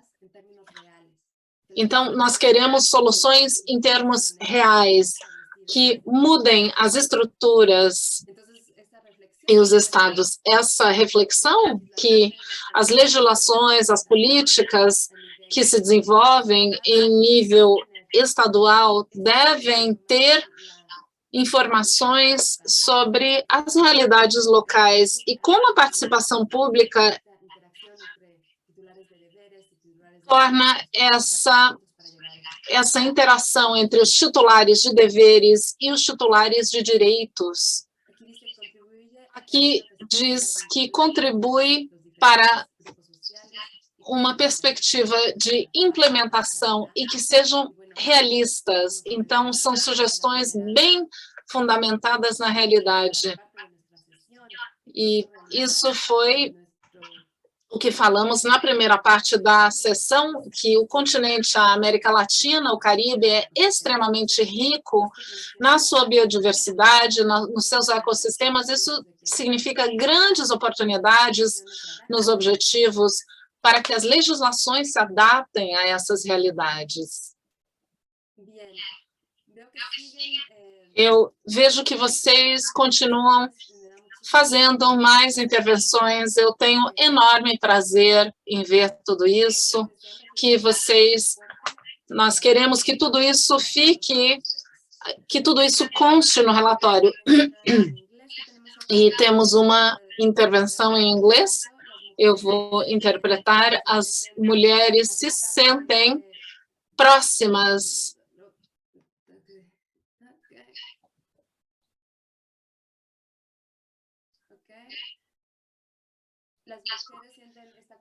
Então, nós queremos soluções em termos reais, que mudem as estruturas e os estados. Essa reflexão que as legislações, as políticas que se desenvolvem em nível estadual devem ter informações sobre as realidades locais, e como a participação pública torna essa interação entre os titulares de deveres e os titulares de direitos. Aqui diz que contribui para uma perspectiva de implementação e que sejam realistas. Então, são sugestões bem fundamentadas na realidade. E isso foi o que falamos na primeira parte da sessão, que o continente, a América Latina, o Caribe, é extremamente rico na sua biodiversidade, nos seus ecossistemas. Isso significa grandes oportunidades nos objetivos para que as legislações se adaptem a essas realidades. Eu vejo que vocês continuam fazendo mais intervenções. Eu tenho enorme prazer em ver tudo isso, nós queremos que tudo isso conste no relatório. E temos uma intervenção em inglês. Eu vou interpretar. As mulheres se sentem próximas.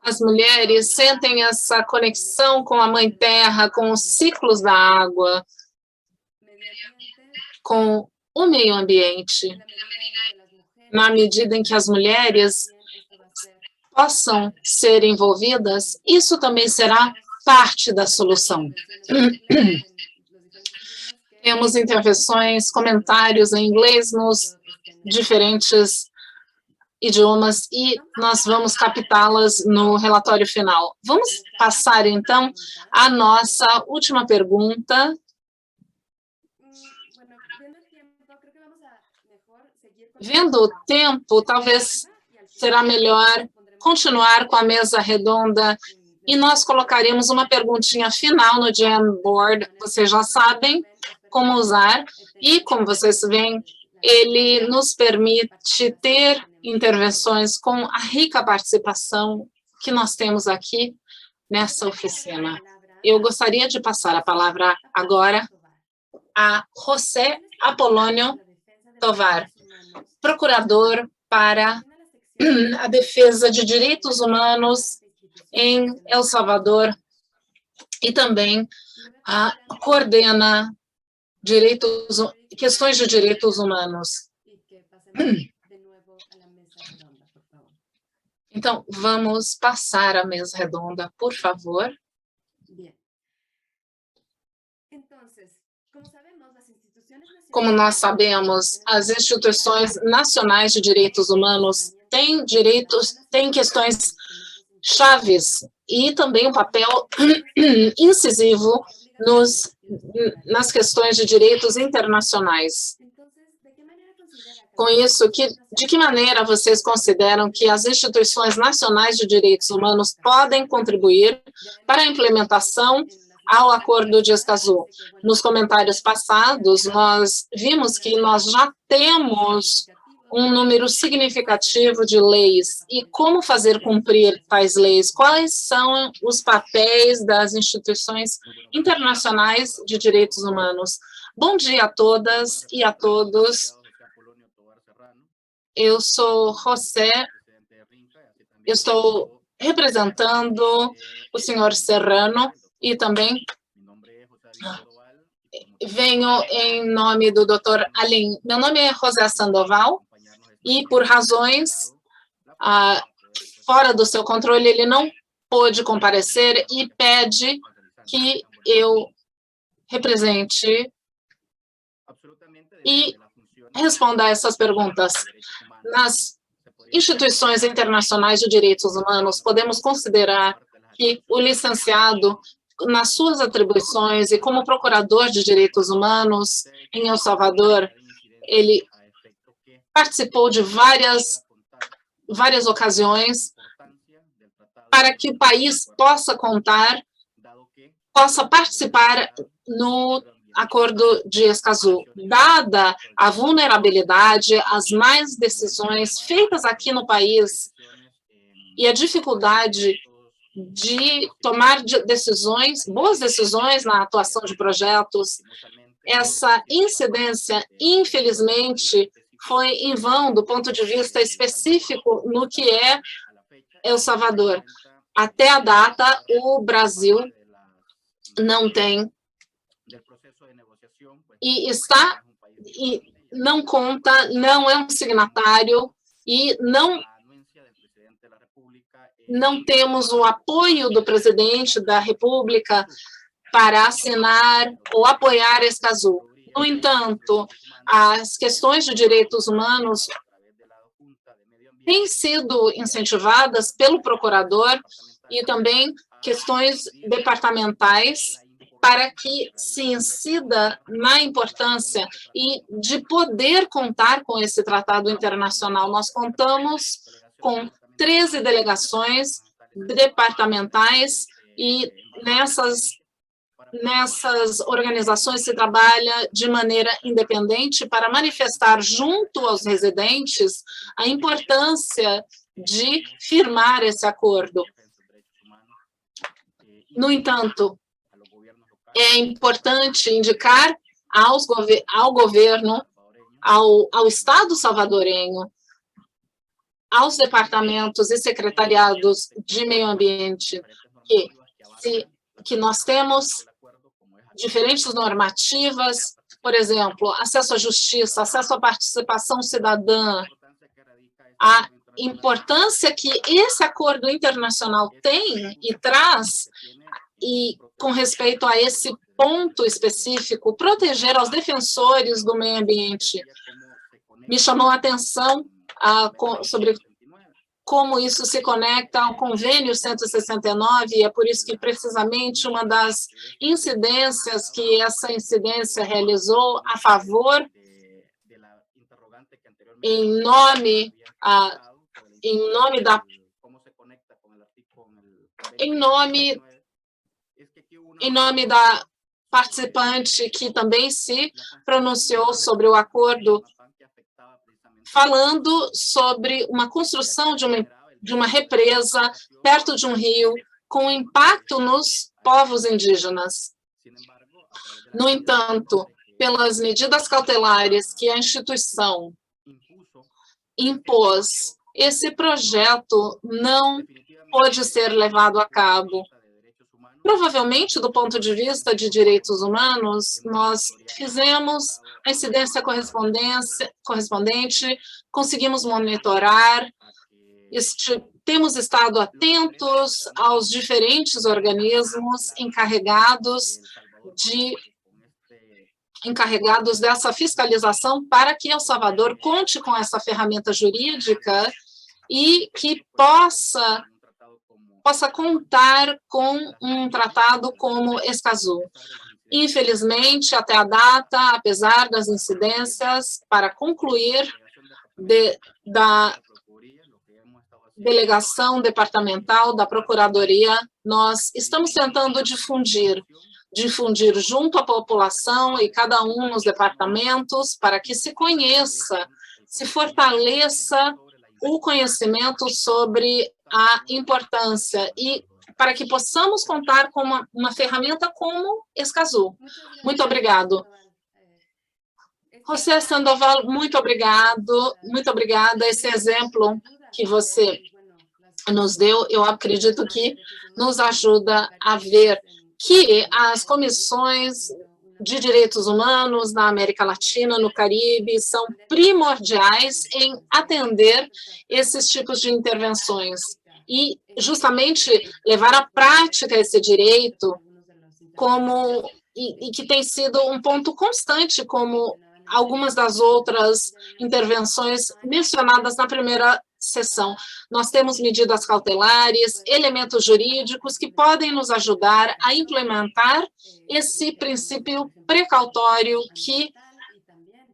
As mulheres sentem essa conexão com a Mãe Terra, com os ciclos da água, com o meio ambiente. Na medida em que as mulheres possam ser envolvidas, isso também será parte da solução. Temos intervenções, comentários em inglês nos diferentes idiomas e nós vamos captá-las no relatório final. Vamos passar, então, à nossa última pergunta. Vendo o tempo, talvez será melhor continuar com a mesa redonda e nós colocaremos uma perguntinha final no Jamboard. Vocês já sabem como usar e, como vocês veem, ele nos permite ter intervenções com a rica participação que nós temos aqui nessa oficina. Eu gostaria de passar a palavra agora a José Apolônio Tovar, procurador para a defesa de direitos humanos em El Salvador e também coordena questões de direitos humanos. Então, vamos passar a mesa redonda, por favor. Como nós sabemos, as instituições nacionais de direitos humanos têm questões chaves e também um papel incisivo nas questões de direitos internacionais. Com isso, de que maneira vocês consideram que as instituições nacionais de direitos humanos podem contribuir para a implementação ao Acordo de Escazú? Nos comentários passados, nós vimos que nós já temos um número significativo de leis. E como fazer cumprir tais leis? Quais são os papéis das instituições internacionais de direitos humanos? Bom dia a todas e a todos. Eu sou José, eu estou representando o senhor Serrano e também venho em nome do Dr. Alim. Meu nome é José Sandoval e, por razões fora do seu controle, ele não pôde comparecer e pede que eu represente e responda a essas perguntas. Nas instituições internacionais de direitos humanos, podemos considerar que o licenciado, nas suas atribuições e como procurador de direitos humanos em El Salvador, ele participou de várias ocasiões para que o país possa participar no Acordo de Escazú. Dada a vulnerabilidade, as más decisões feitas aqui no país e a dificuldade de tomar boas decisões na atuação de projetos, essa incidência, infelizmente, foi em vão do ponto de vista específico no que é El Salvador. Até a data, o Brasil não tem e não conta, não é um signatário e não temos o apoio do presidente da República para assinar ou apoiar Escazú. No entanto, as questões de direitos humanos têm sido incentivadas pelo procurador e também questões departamentais para que se incida na importância e de poder contar com esse tratado internacional. Nós contamos com 13 delegações departamentais e nessas organizações se trabalha de maneira independente para manifestar junto aos residentes a importância de firmar esse acordo. No entanto, é importante indicar ao governo, ao Estado salvadorenho, aos departamentos e secretariados de meio ambiente, que nós temos diferentes normativas, por exemplo, acesso à justiça, acesso à participação cidadã, a importância que esse acordo internacional tem e traz, e com respeito a esse ponto específico, proteger aos defensores do meio ambiente. Me chamou a atenção sobre como isso se conecta ao Convênio 169, e é por isso que, precisamente, uma das incidências que essa incidência realizou a favor em nome da em nome da participante que também se pronunciou sobre o acordo, falando sobre uma construção de uma represa perto de um rio, com impacto nos povos indígenas. No entanto, pelas medidas cautelares que a instituição impôs, esse projeto não pode ser levado a cabo. Provavelmente, do ponto de vista de direitos humanos, nós fizemos a incidência correspondente, conseguimos monitorar, temos estado atentos aos diferentes organismos encarregados dessa fiscalização para que El Salvador conte com essa ferramenta jurídica e que possa contar com um tratado como Escazú. Infelizmente, até a data, apesar das incidências, para concluir da delegação departamental da Procuradoria, nós estamos tentando difundir junto à população e cada um nos departamentos para que se conheça, se fortaleça o conhecimento sobre a importância e para que possamos contar com uma ferramenta como Escazú. Muito obrigado. José Sandoval, muito obrigada. Esse exemplo que você nos deu, eu acredito que nos ajuda a ver que as comissões de direitos humanos na América Latina, no Caribe, são primordiais em atender esses tipos de intervenções e justamente levar à prática esse direito e que tem sido um ponto constante, como algumas das outras intervenções mencionadas na primeira sessão. Nós temos medidas cautelares, elementos jurídicos que podem nos ajudar a implementar esse princípio precautório que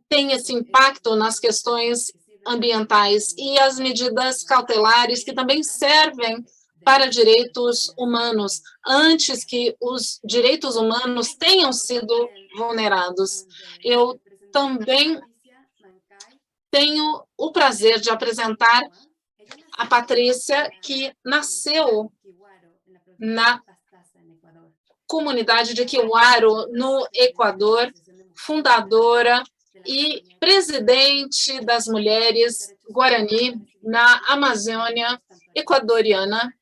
tem esse impacto nas questões ambientais e as medidas cautelares que também servem para direitos humanos, antes que os direitos humanos tenham sido vulnerados. Eu também tenho o prazer de apresentar a Patrícia, que nasceu na comunidade de Quiwaro, no Equador, fundadora e presidente das mulheres Guarani na Amazônia equatoriana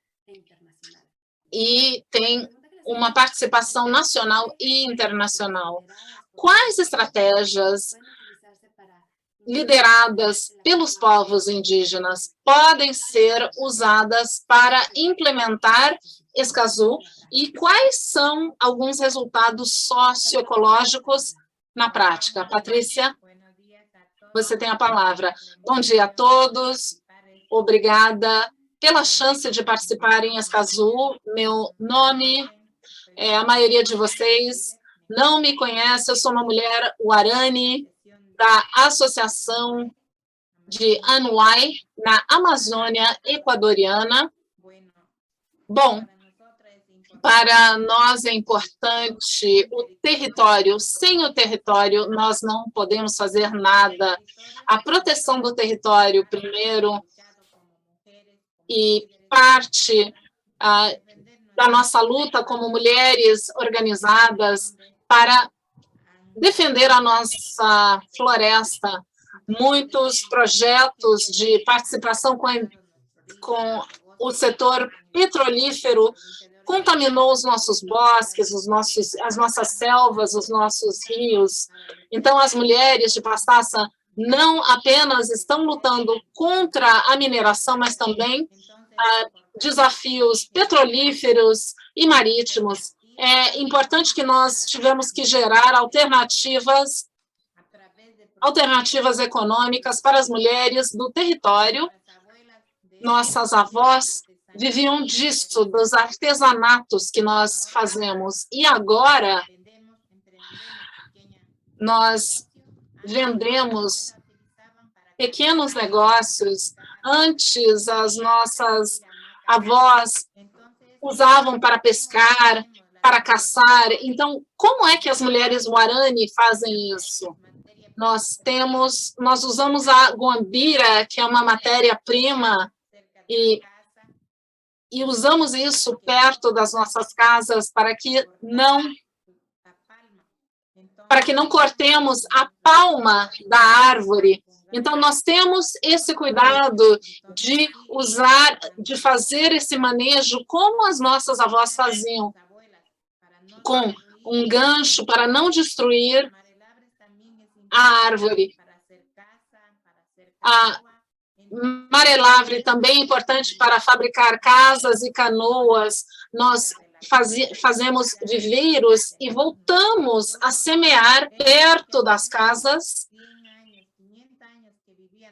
e tem uma participação nacional e internacional. Quais estratégias lideradas pelos povos indígenas podem ser usadas para implementar Escazú e quais são alguns resultados socioecológicos na prática? Patrícia, você tem a palavra. Bom dia a todos, obrigada pela chance de participar em Escazú. Meu nome, a maioria de vocês não me conhece, eu sou uma mulher Guarani, da Associação de Anuai, na Amazônia equatoriana. Bom, para nós é importante o território. Sem o território, nós não podemos fazer nada. A proteção do território, primeiro, e parte da nossa luta como mulheres organizadas para defender a nossa floresta. Muitos projetos de participação com o setor petrolífero contaminou os nossos bosques, as nossas selvas, os nossos rios. Então, as mulheres de Pastaça não apenas estão lutando contra a mineração, mas também desafios petrolíferos e marítimos. É importante que nós tivemos que gerar alternativas econômicas para as mulheres do território. Nossas avós viviam disso, dos artesanatos que nós fazemos. E agora, nós vendemos pequenos negócios. Antes, as nossas avós usavam para pescar, para caçar. Então, como é que as mulheres Guarani fazem isso? Nós usamos a guambira, que é uma matéria-prima, e usamos isso perto das nossas casas para que não cortemos a palma da árvore. Então, nós temos esse cuidado de fazer esse manejo como as nossas avós faziam, com um gancho para não destruir a árvore. A Marelavre também é importante para fabricar casas e canoas. Nós fazemos viveiros e voltamos a semear perto das casas.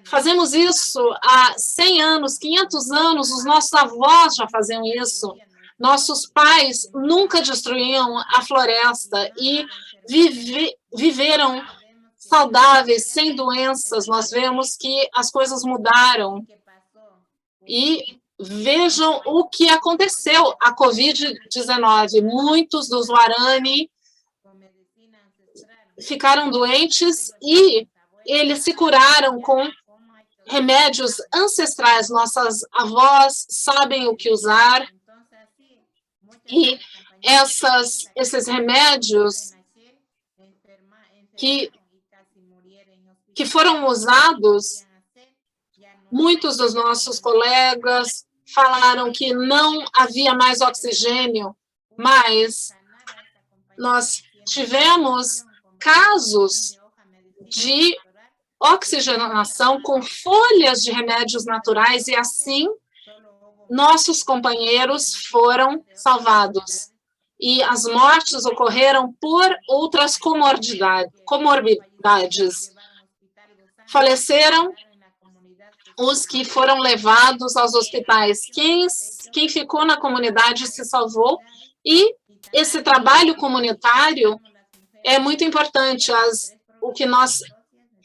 Fazemos isso há 100 anos, 500 anos, os nossos avós já faziam isso. Nossos pais nunca destruíam a floresta e viveram saudáveis, sem doenças. Nós vemos que as coisas mudaram. E vejam o que aconteceu, a Covid-19. Muitos dos Guarani ficaram doentes e eles se curaram com remédios ancestrais. Nossas avós sabem o que usar. E esses remédios que foram usados, muitos dos nossos colegas falaram que não havia mais oxigênio, mas nós tivemos casos de oxigenação com folhas de remédios naturais e assim nossos companheiros foram salvados. E as mortes ocorreram por outras comorbidades. Faleceram os que foram levados aos hospitais. Quem ficou na comunidade se salvou. E esse trabalho comunitário é muito importante. O que nós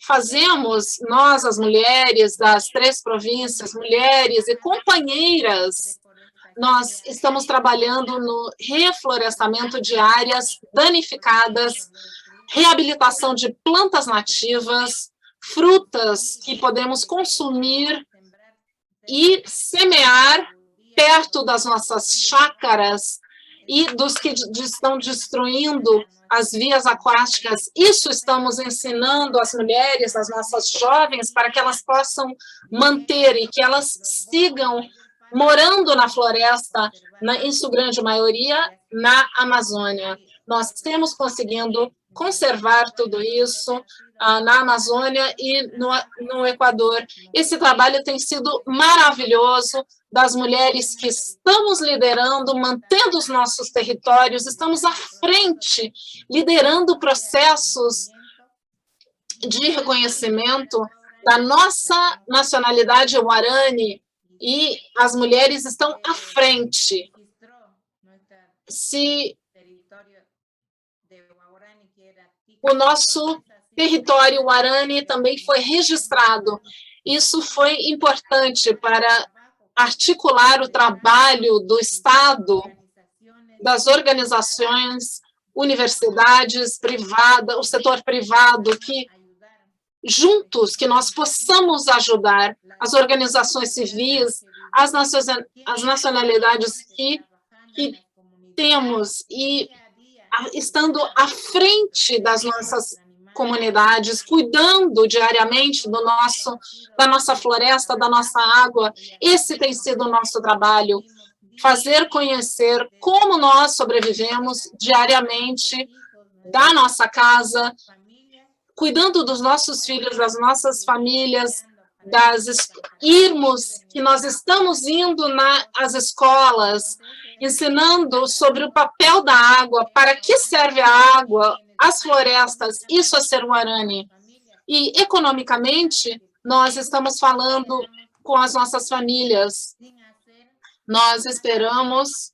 fazemos, nós, as mulheres das 3 províncias, mulheres e companheiras, nós estamos trabalhando no reflorestamento de áreas danificadas, reabilitação de plantas nativas, frutas que podemos consumir e semear perto das nossas chácaras e dos que estão destruindo as vias aquáticas. Isso estamos ensinando às mulheres, às nossas jovens, para que elas possam manter e que elas sigam morando na floresta, em sua grande maioria, na Amazônia. Nós temos conseguindo conservar tudo isso na Amazônia e no Equador. Esse trabalho tem sido maravilhoso, das mulheres que estamos liderando, mantendo os nossos territórios, estamos à frente, liderando processos de reconhecimento da nossa nacionalidade Guarani, e as mulheres estão à frente. O nosso território Guarani também foi registrado. Isso foi importante para articular o trabalho do Estado, das organizações, universidades privadas, o setor privado, que juntos, que nós possamos ajudar as organizações civis, as nacionalidades que temos, e estando à frente das nossas comunidades, cuidando diariamente da nossa floresta, da nossa água. Esse tem sido o nosso trabalho, fazer conhecer como nós sobrevivemos diariamente da nossa casa, cuidando dos nossos filhos, das nossas famílias, que nós estamos indo às escolas, ensinando sobre o papel da água, para que serve a água, as florestas, isso é ser Guarani. E, economicamente, nós estamos falando com as nossas famílias. Nós esperamos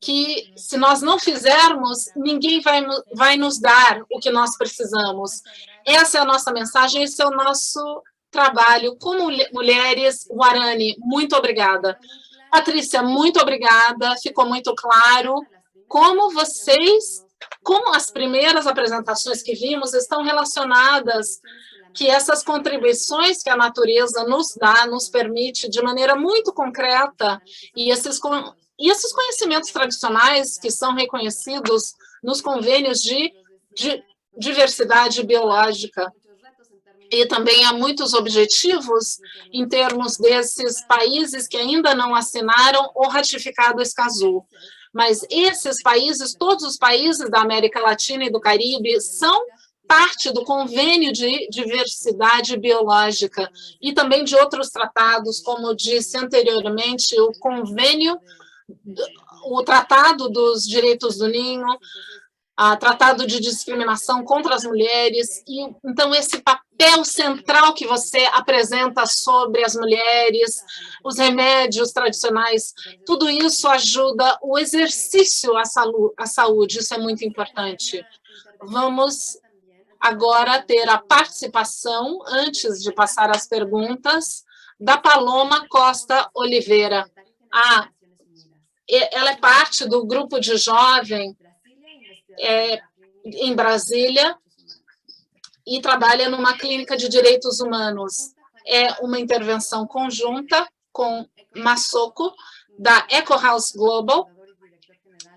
que, se nós não fizermos, ninguém vai nos dar o que nós precisamos. Essa é a nossa mensagem, esse é o nosso trabalho como mulheres Guarani. Muito obrigada. Patrícia, muito obrigada, ficou muito claro como as primeiras apresentações que vimos estão relacionadas, que essas contribuições que a natureza nos dá, nos permite de maneira muito concreta, e esses conhecimentos tradicionais que são reconhecidos nos convênios de diversidade biológica. E também há muitos objetivos em termos desses países que ainda não assinaram ou ratificado o Escazú. Mas esses países, todos os países da América Latina e do Caribe, são parte do Convênio de Diversidade Biológica e também de outros tratados, como disse anteriormente, o Tratado dos Direitos do Ninho, o Tratado de Discriminação contra as Mulheres, e então esse papel central que você apresenta sobre as mulheres, os remédios tradicionais, tudo isso ajuda o exercício à saúde, isso é muito importante. Vamos agora ter a participação, antes de passar as perguntas, da Paloma Costa Oliveira. Ela é parte do grupo de jovem em Brasília e trabalha numa clínica de direitos humanos. É uma intervenção conjunta com Masoko, da Eco House Global,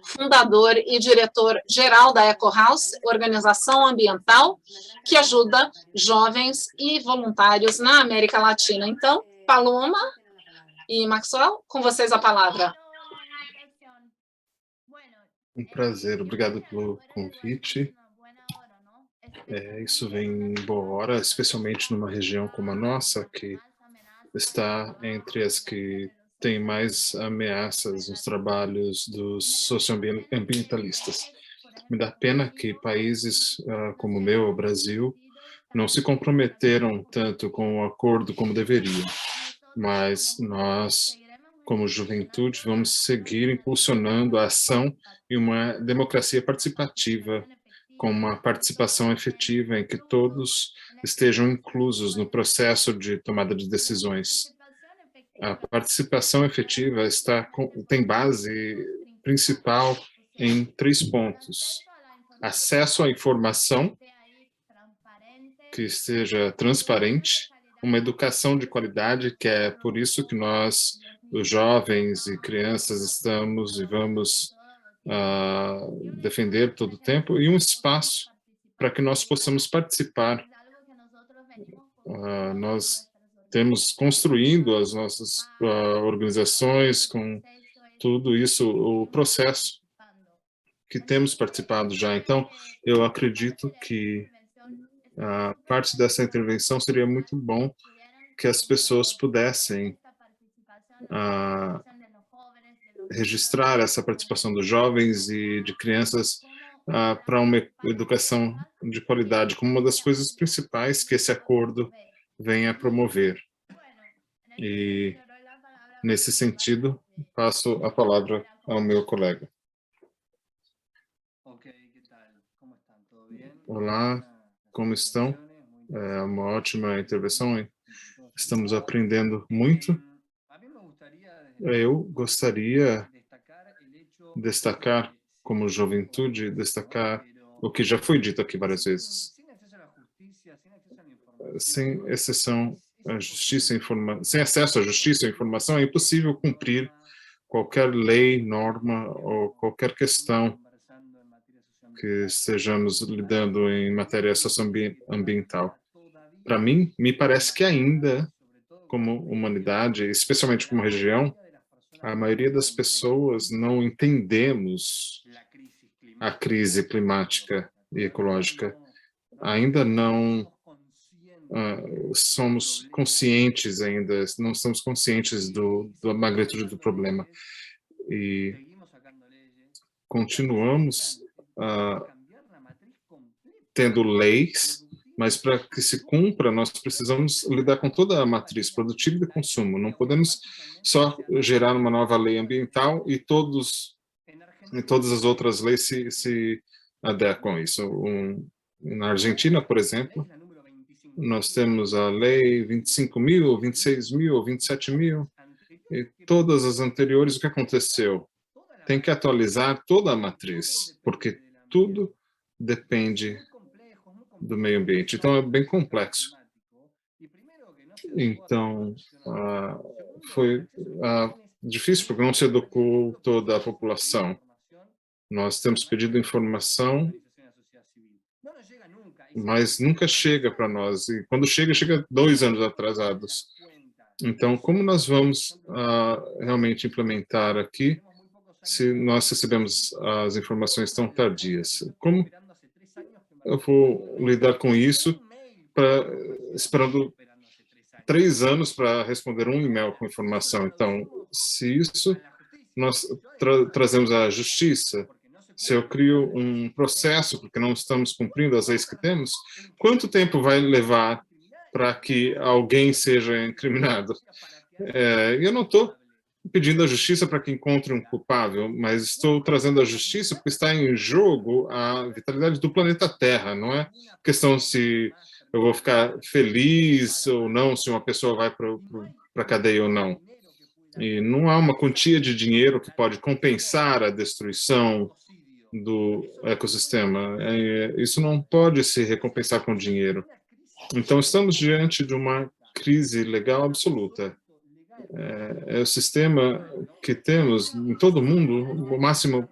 fundador e diretor-geral da Eco House, organização ambiental que ajuda jovens e voluntários na América Latina. Então, Paloma e Maxwell, com vocês a palavra. Um prazer, obrigado pelo convite. Isso vem em boa hora, especialmente numa região como a nossa, que está entre as que tem mais ameaças nos trabalhos dos socioambientalistas. Me dá pena que países como o meu, o Brasil, não se comprometeram tanto com o acordo como deveriam, mas nós, como juventude, vamos seguir impulsionando a ação e uma democracia participativa, com uma participação efetiva em que todos estejam inclusos no processo de tomada de decisões. A participação efetiva tem base principal em 3 pontos. Acesso à informação, que esteja transparente, uma educação de qualidade, que é por isso que nós, os jovens e crianças, estamos e vamos defender todo o tempo, e um espaço para que nós possamos participar. Nós temos construindo as nossas organizações com tudo isso, o processo que temos participado já. Então, eu acredito que a parte dessa intervenção seria muito bom que as pessoas pudessem registrar essa participação dos jovens e de crianças para uma educação de qualidade, como uma das coisas principais que esse acordo vem a promover. E, nesse sentido, passo a palavra ao meu colega. Olá, como estão? É uma ótima intervenção. Estamos aprendendo muito. Eu gostaria de destacar, como juventude, destacar o que já foi dito aqui várias vezes. Sem acesso à justiça e informação, é impossível cumprir qualquer lei, norma ou qualquer questão que estejamos lidando em matéria socioambiental. Para mim, me parece que ainda, como humanidade, especialmente como região, a maioria das pessoas não entendemos a crise climática e ecológica. Ainda não somos conscientes ainda, não estamos conscientes da magnitude do problema. E continuamos tendo leis, mas para que se cumpra, nós precisamos lidar com toda a matriz produtiva e de consumo. Não podemos só gerar uma nova lei ambiental e todos e todas as outras leis se adequam a isso. Na Argentina, por exemplo, nós temos a lei 25.000, 26.000, 27.000, e todas as anteriores, o que aconteceu? Tem que atualizar toda a matriz, porque tudo depende do meio ambiente. Então, é bem complexo. Então, foi difícil, porque não se educou toda a população. Nós temos pedido informação, mas nunca chega para nós. E quando chega, chega 2 anos atrasados. Então, como nós vamos realmente implementar aqui se nós recebemos as informações tão tardias? Como eu vou lidar com isso esperando 3 anos para responder um e-mail com informação? Então, se isso nós trazemos à justiça, se eu crio um processo porque não estamos cumprindo as leis que temos, quanto tempo vai levar para que alguém seja incriminado? Eu não estou pedindo a justiça para que encontre um culpável, mas estou trazendo a justiça porque está em jogo a vitalidade do planeta Terra. Não é questão se eu vou ficar feliz ou não, se uma pessoa vai para a cadeia ou não. E não há uma quantia de dinheiro que pode compensar a destruição do ecossistema. Isso não pode se recompensar com dinheiro. Então, estamos diante de uma crise legal absoluta. É o sistema que temos em todo o mundo, o máximo,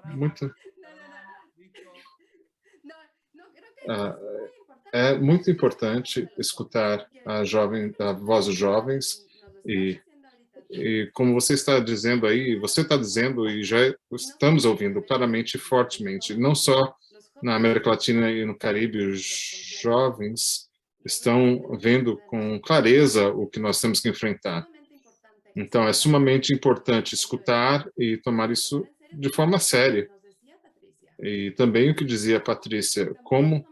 é muito importante escutar a voz dos jovens e como você está dizendo aí, você está dizendo e já estamos ouvindo claramente e fortemente, não só na América Latina e no Caribe, os jovens estão vendo com clareza o que nós temos que enfrentar. Então, é sumamente importante escutar e tomar isso de forma séria. E também o que dizia a Patrícia, como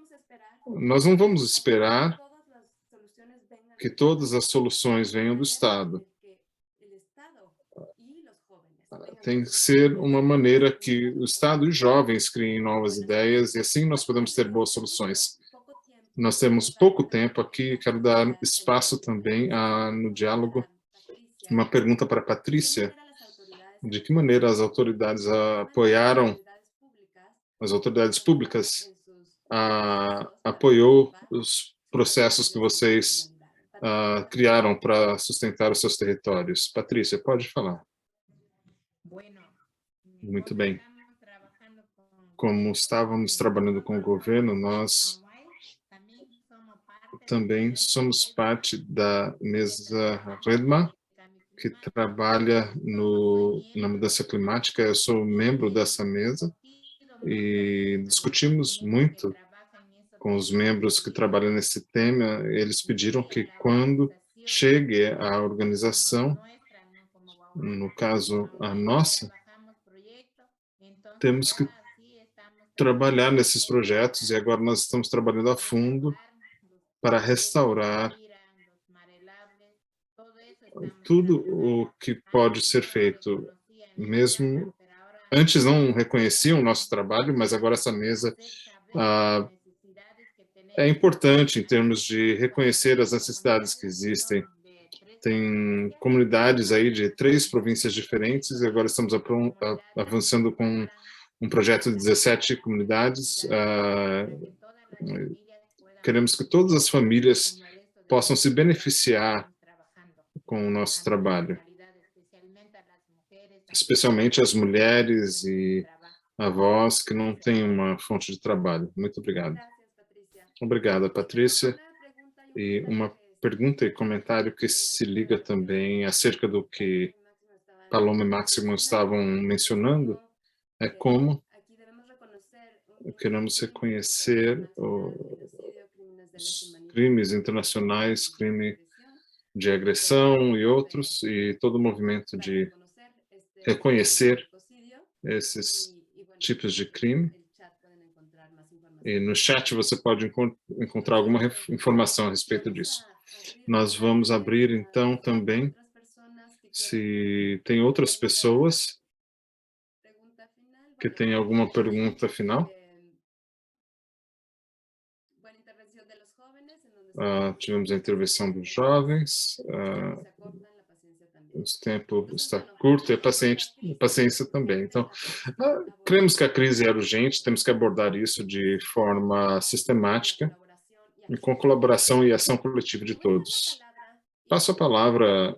nós não vamos esperar que todas as soluções venham do Estado. Tem que ser uma maneira que o Estado e os jovens criem novas ideias e assim nós podemos ter boas soluções. Nós temos pouco tempo aqui, quero dar espaço também no diálogo. Uma pergunta para a Patrícia. De que maneira as autoridades apoiaram, as autoridades públicas apoiou os processos que vocês criaram para sustentar os seus territórios? Patrícia, pode falar. Muito bem. Como estávamos trabalhando com o governo, nós também somos parte da mesa REDMA, que trabalha na mudança climática. Eu sou membro dessa mesa e discutimos muito com os membros que trabalham nesse tema. Eles pediram que quando chegue a organização, no caso a nossa, temos que trabalhar nesses projetos e agora nós estamos trabalhando a fundo para restaurar tudo o que pode ser feito. Mesmo antes não reconheciam o nosso trabalho, mas agora essa mesa é importante em termos de reconhecer as necessidades que existem. Tem comunidades aí de 3 províncias diferentes e agora estamos avançando com um projeto de 17 comunidades. Queremos que todas as famílias possam se beneficiar com o nosso trabalho, especialmente as mulheres e avós que não têm uma fonte de trabalho. Muito obrigado. Obrigada, Patrícia. E uma pergunta e comentário que se liga também acerca do que Paloma e Máximo estavam mencionando, é como queremos reconhecer os crimes internacionais, crime de agressão e outros, e todo o movimento de reconhecer esses tipos de crime. E no chat você pode encontrar alguma informação a respeito disso. Nós vamos abrir, então, também, se tem outras pessoas que tem alguma pergunta final? Tivemos a intervenção dos jovens. O tempo está curto e a paciência também. Então, cremos que a crise é urgente, temos que abordar isso de forma sistemática e com colaboração e ação coletiva de todos. Passo a palavra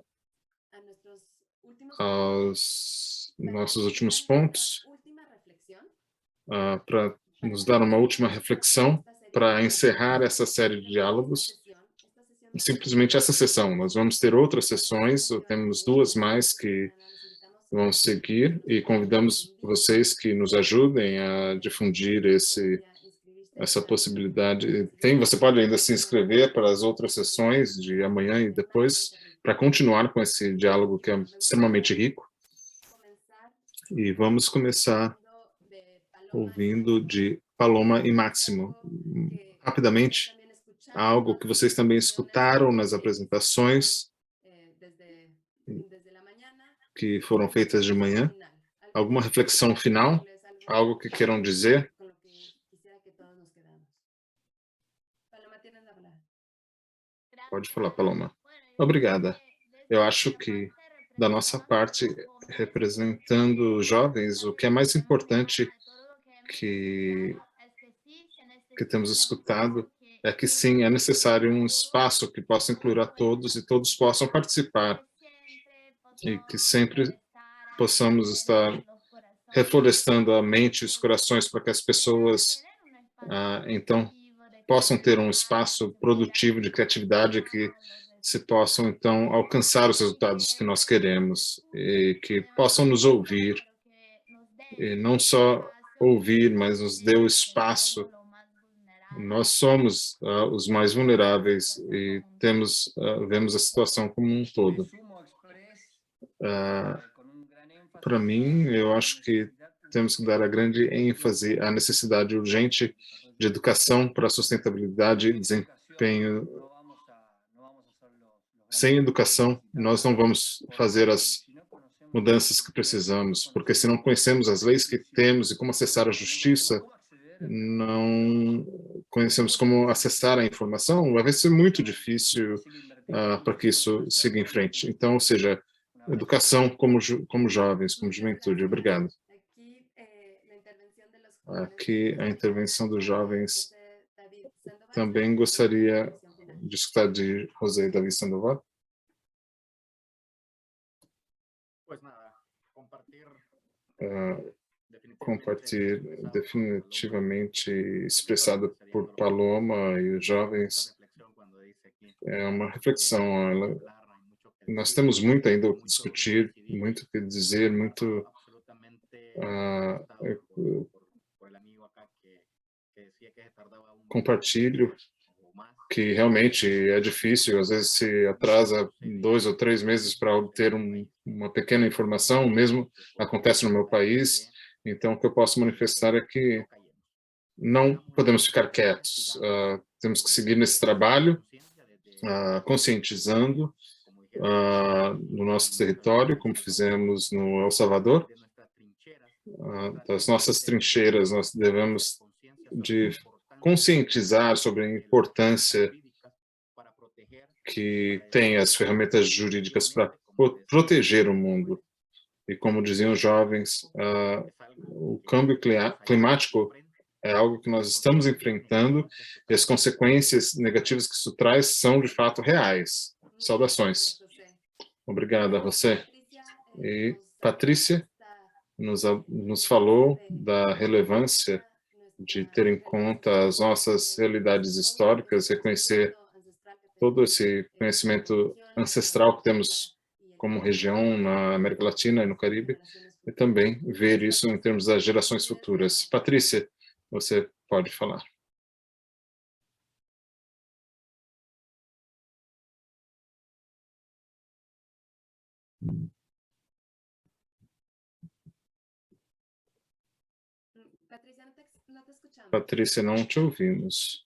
aos nossos últimos pontos, para nos dar uma última reflexão, para encerrar essa série de diálogos. Simplesmente essa sessão. Nós vamos ter outras sessões, temos 2 mais que vão seguir, e convidamos vocês que nos ajudem a difundir essa possibilidade. Você pode ainda se inscrever para as outras sessões de amanhã e depois, para continuar com esse diálogo que é extremamente rico. E vamos começar ouvindo de Paloma e Máximo. Rapidamente, algo que vocês também escutaram nas apresentações que foram feitas de manhã. Alguma reflexão final? Algo que queiram dizer? Pode falar, Paloma. Obrigada. Eu acho que, da nossa parte, representando os jovens, o que é mais importante que temos escutado é que, sim, é necessário um espaço que possa incluir a todos e todos possam participar, e que sempre possamos estar reflorestando a mente e os corações para que as pessoas, então, possam ter um espaço produtivo de criatividade, que se possam, então, alcançar os resultados que nós queremos, e que possam nos ouvir, e não só ouvir, mas nos dê o espaço. Nós somos os mais vulneráveis e vemos a situação como um todo. Para mim, eu acho que temos que dar a grande ênfase à necessidade urgente de educação para a sustentabilidade e desempenho. Sem educação, nós não vamos fazer as mudanças que precisamos, porque se não conhecemos as leis que temos e como acessar a justiça, não conhecemos como acessar a informação, vai ser muito difícil para que isso siga em frente. Então, ou seja, educação como jovens, como juventude. Obrigado. Aqui, a intervenção dos jovens. Também gostaria de escutar de José David Sandoval. Compartilhar definitivamente expressado por Paloma e os jovens é uma reflexão. Nós temos muito ainda o que discutir, muito o que dizer, muito compartilho, que realmente é difícil, às vezes se atrasa 2 ou 3 meses para obter uma pequena informação, mesmo acontece no meu país. Então, o que eu posso manifestar é que não podemos ficar quietos, temos que seguir nesse trabalho, conscientizando no nosso território, como fizemos no El Salvador, das nossas trincheiras. Nós devemos de conscientizar sobre a importância que tem as ferramentas jurídicas para proteger o mundo. E como diziam os jovens, o câmbio climático é algo que nós estamos enfrentando, e as consequências negativas que isso traz são, de fato, reais. Saudações. Obrigada, José. E Patrícia nos falou da relevância de ter em conta as nossas realidades históricas, reconhecer todo esse conhecimento ancestral que temos como região na América Latina e no Caribe, e também ver isso em termos das gerações futuras. Patrícia, você pode falar. Patrícia, não te ouvimos.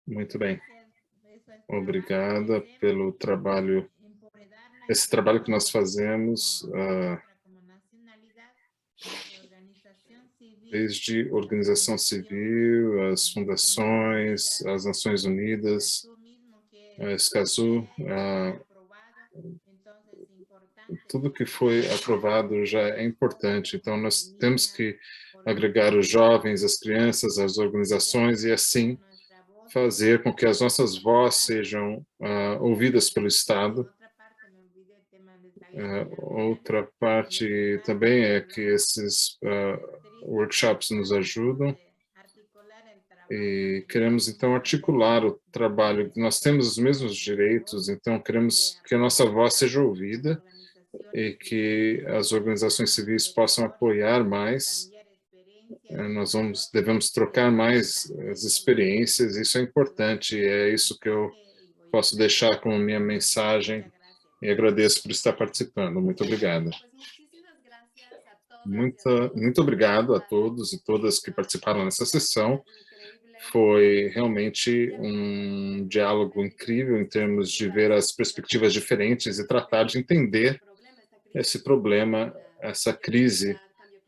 Muito bem. Obrigada pelo trabalho, esse trabalho que nós fazemos, desde organização civil, as fundações, as Nações Unidas, a Escazú, tudo que foi aprovado já é importante. Então, nós temos que agregar os jovens, as crianças, as organizações e, assim, fazer com que as nossas vozes sejam ouvidas pelo Estado. Outra parte também é que esses workshops nos ajudam e queremos, então, articular o trabalho. Nós temos os mesmos direitos, então queremos que a nossa voz seja ouvida e que as organizações civis possam apoiar mais. Nós devemos trocar mais as experiências, isso é importante, é isso que eu posso deixar como minha mensagem e agradeço por estar participando. Muito obrigado. Muito obrigado a todos e todas que participaram nessa sessão. Foi realmente um diálogo incrível em termos de ver as perspectivas diferentes e tratar de entender esse problema, essa crise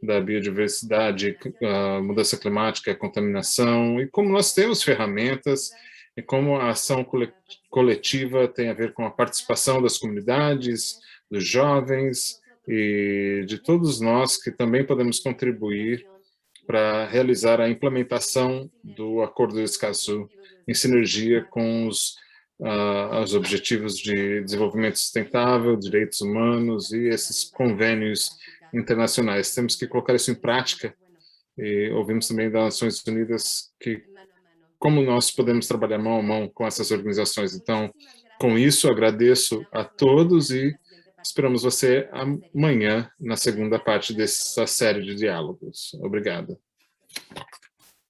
da biodiversidade, a mudança climática, a contaminação, e como nós temos ferramentas, e como a ação coletiva tem a ver com a participação das comunidades, dos jovens e de todos nós que também podemos contribuir para realizar a implementação do Acordo de Escazú em sinergia com os Objetivos de Desenvolvimento Sustentável, Direitos Humanos e esses convênios internacionais. Temos que colocar isso em prática e ouvimos também das Nações Unidas que como nós podemos trabalhar mão a mão com essas organizações. Então, com isso, agradeço a todos e esperamos você amanhã na segunda parte dessa série de diálogos. Obrigado.